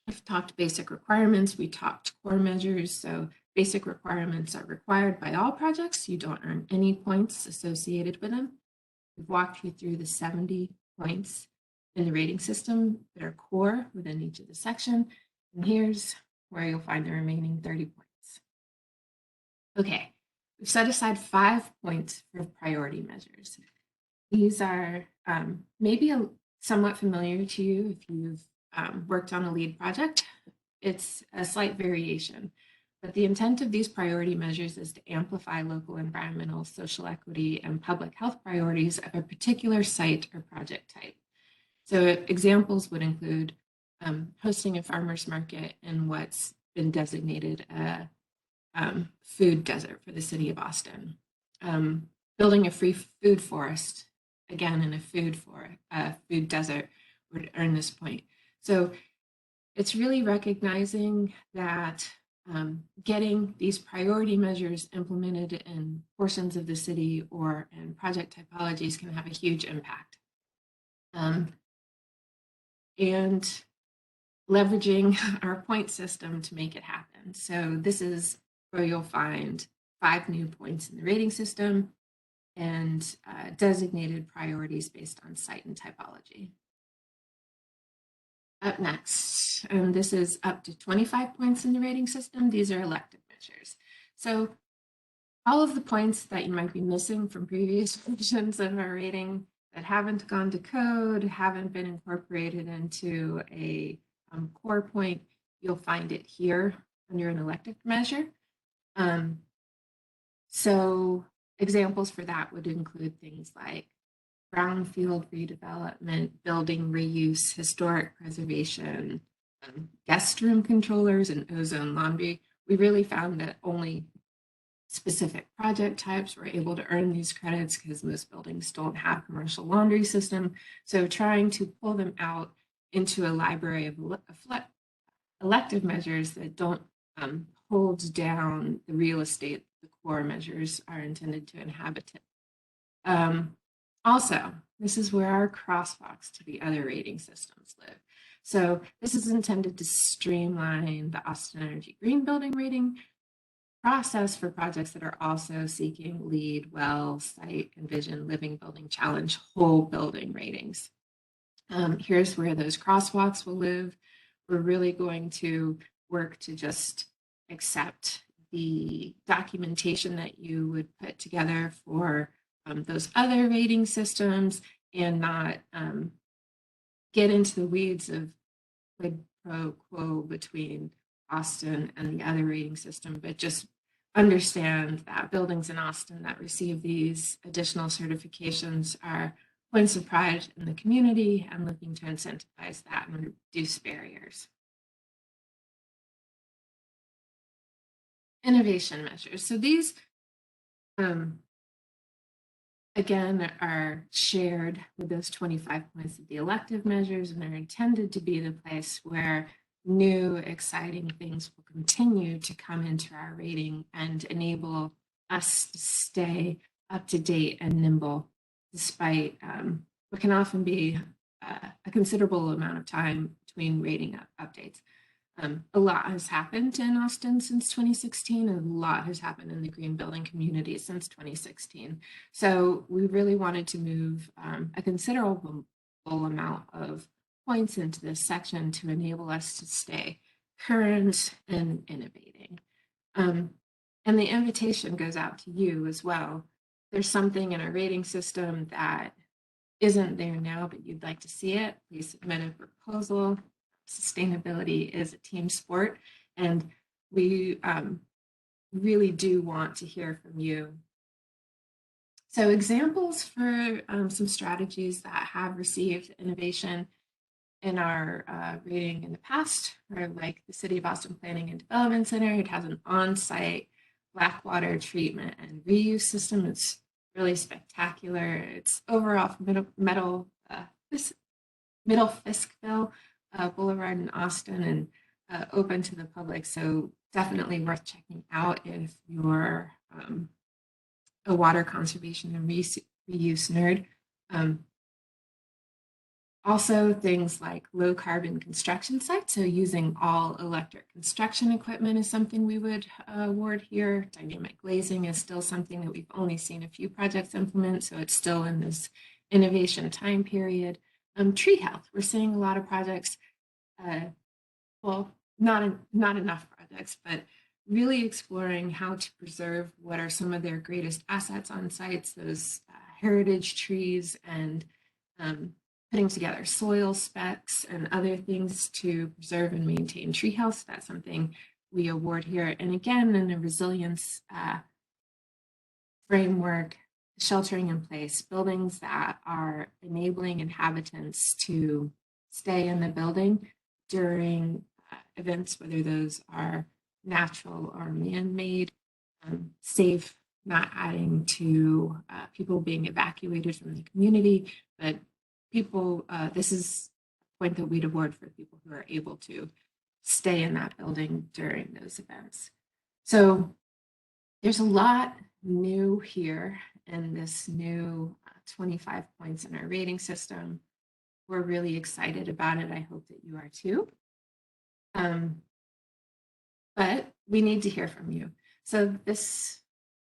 A: I've talked basic requirements, we talked core measures. So basic requirements are required by all projects. You don't earn any points associated with them. We've walked you through the 70 points in the rating system that are core within each of the section. And here's where you'll find the remaining 30 points. Okay, we've set aside 5 points for priority measures. These are maybe somewhat familiar to you if you've worked on a LEED project. It's a slight variation, but the intent of these priority measures is to amplify local environmental, social equity, and public health priorities of a particular site or project type. So examples would include hosting a farmer's market in what's been designated a food desert for the city of Austin, building a free food forest, again in a food desert, would earn this point. So it's really recognizing that getting these priority measures implemented in portions of the city or in project typologies can have a huge impact. And leveraging our point system to make it happen. So this is where you'll find 5 new points in the rating system and designated priorities based on site and typology. Up next, and this is up to 25 points in the rating system. These are elective measures. So all of the points that you might be missing from previous versions of our rating that haven't gone to code, haven't been incorporated into a core point, you'll find it here under an elective measure. So examples for that would include things like brownfield redevelopment, building reuse, historic preservation, guest room controllers, and ozone laundry. We really found that only specific project types were able to earn these credits because most buildings don't have commercial laundry system. So trying to pull them out into a library of elective measures that don't hold down the real estate the core measures are intended to inhabit. Also, this is where our crosswalks to the other rating systems live. So this is intended to streamline the Austin Energy Green Building rating process for projects that are also seeking LEED, WELL, Site, Envision, Living Building Challenge, whole building ratings. Here's where those crosswalks will live. We're really going to work to just accept the documentation that you would put together for those other rating systems and not get into the weeds of quid pro quo between Austin and the other rating system, but just understand that buildings in Austin that receive these additional certifications are points of pride in the community and looking to incentivize that and reduce barriers. Innovation measures. So these, again, are shared with those 25 points of the elective measures, and they're intended to be the place where new, exciting things will continue to come into our rating and enable us to stay up to date and nimble, despite what can often be a considerable amount of time between rating updates. A lot has happened in Austin since 2016, and a lot has happened in the green building community since 2016. So we really wanted to move a considerable amount of points into this section to enable us to stay current and innovating. And the invitation goes out to you as well. There's something in our rating system that isn't there now, but you'd like to see it, please submit a proposal. Sustainability is a team sport, and we really do want to hear from you. So examples for some strategies that have received innovation in our rating in the past are like the City of Austin Planning and Development Center. It has an on-site black water treatment and reuse system. It's really spectacular. It's over off Middle Fiskville Boulevard in Austin, and open to the public. So definitely worth checking out if you're a water conservation and reuse nerd. Also, things like low carbon construction sites. So using all electric construction equipment is something we would award here. Dynamic glazing is still something that we've only seen a few projects implement. So it's still in this innovation time period. Tree health, we're seeing a lot of projects, well, not enough projects, but really exploring how to preserve what are some of their greatest assets on sites, those heritage trees, and putting together soil specs and other things to preserve and maintain tree health. That's something we award here. And again, in a resilience framework, sheltering in place, buildings that are enabling inhabitants to stay in the building during events, whether those are natural or man-made, safe, not adding to people being evacuated from the community, but people, this is a point that we'd award for people who are able to stay in that building during those events. So there's a lot new here in this new 25 points in our rating system. We're really excited about it. I hope that you are too. But we need to hear from you. So this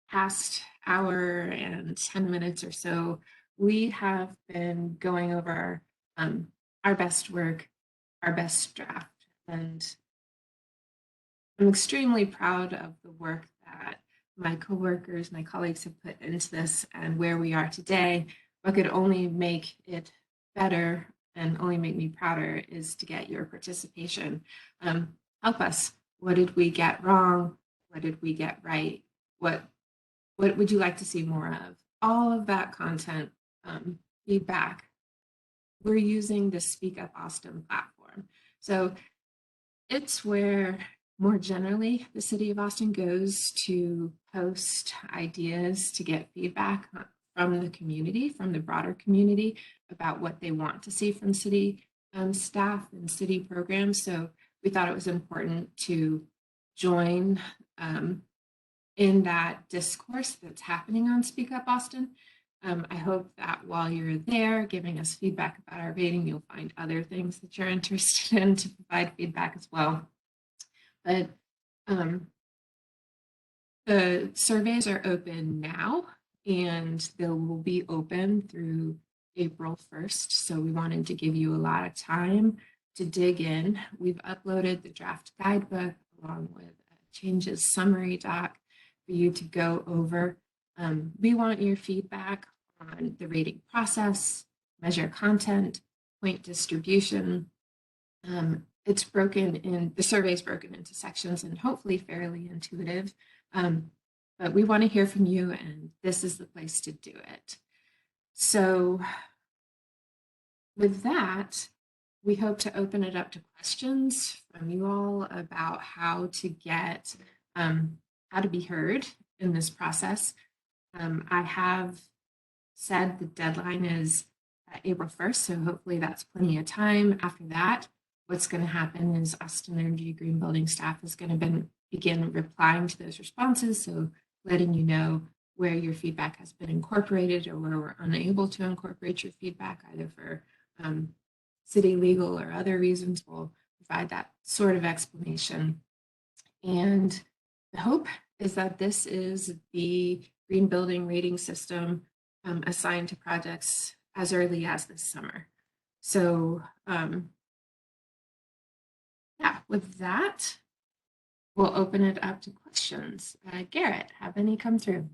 A: past hour and 10 minutes or so, we have been going over our best work, our best draft, and I'm extremely proud of the work that my coworkers, my colleagues have put into this and where we are today. What could only make it better and only make me prouder is to get your participation. Help us. What did we get wrong? What did we get right? What would you like to see more of? All of that content, feedback. We're using the Speak Up Austin platform. So it's where more generally the city of Austin goes to post ideas to get feedback from the community, from the broader community about what they want to see from city staff and city programs. So we thought it was important to join in that discourse that's happening on Speak Up Austin. I hope that while you're there giving us feedback about our rating, you'll find other things that you're interested in to provide feedback as well. But the surveys are open now, and they will be open through April 1st. So we wanted to give you a lot of time to dig in. We've uploaded the draft guidebook along with a changes summary doc for you to go over. We want your feedback on the rating process, measure content, point distribution. It's broken in, the survey is broken into sections and hopefully fairly intuitive. But we want to hear from you, and this is the place to do it. So with that, we hope to open it up to questions from you all about how to get, how to be heard in this process. I have said the deadline is April 1st, so hopefully that's plenty of time. After that, what's going to happen is Austin Energy Green Building staff is going to begin replying to those responses, so letting you know where your feedback has been incorporated or where we're unable to incorporate your feedback, either for city legal or other reasons. We'll provide that sort of explanation. And the hope is that this is the green building rating system assigned to projects as early as this summer. So yeah, with that, we'll open it up to questions. Garrett, have any come through?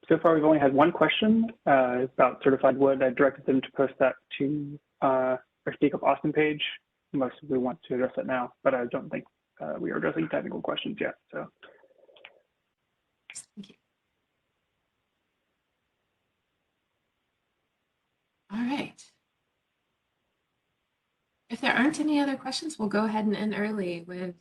D: So far, we've only had one question about certified wood. I directed them to post that to our Speak Up Austin page. Most of we want to address it now, but I don't think we are addressing technical questions yet. So,
A: thank you. All right. If there aren't any other questions, we'll go ahead and end early with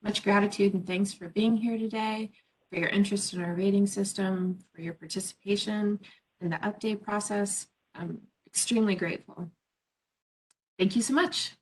A: Much gratitude and thanks for being here today, for your interest in our rating system, for your participation in the update process. I'm extremely grateful. Thank you so much.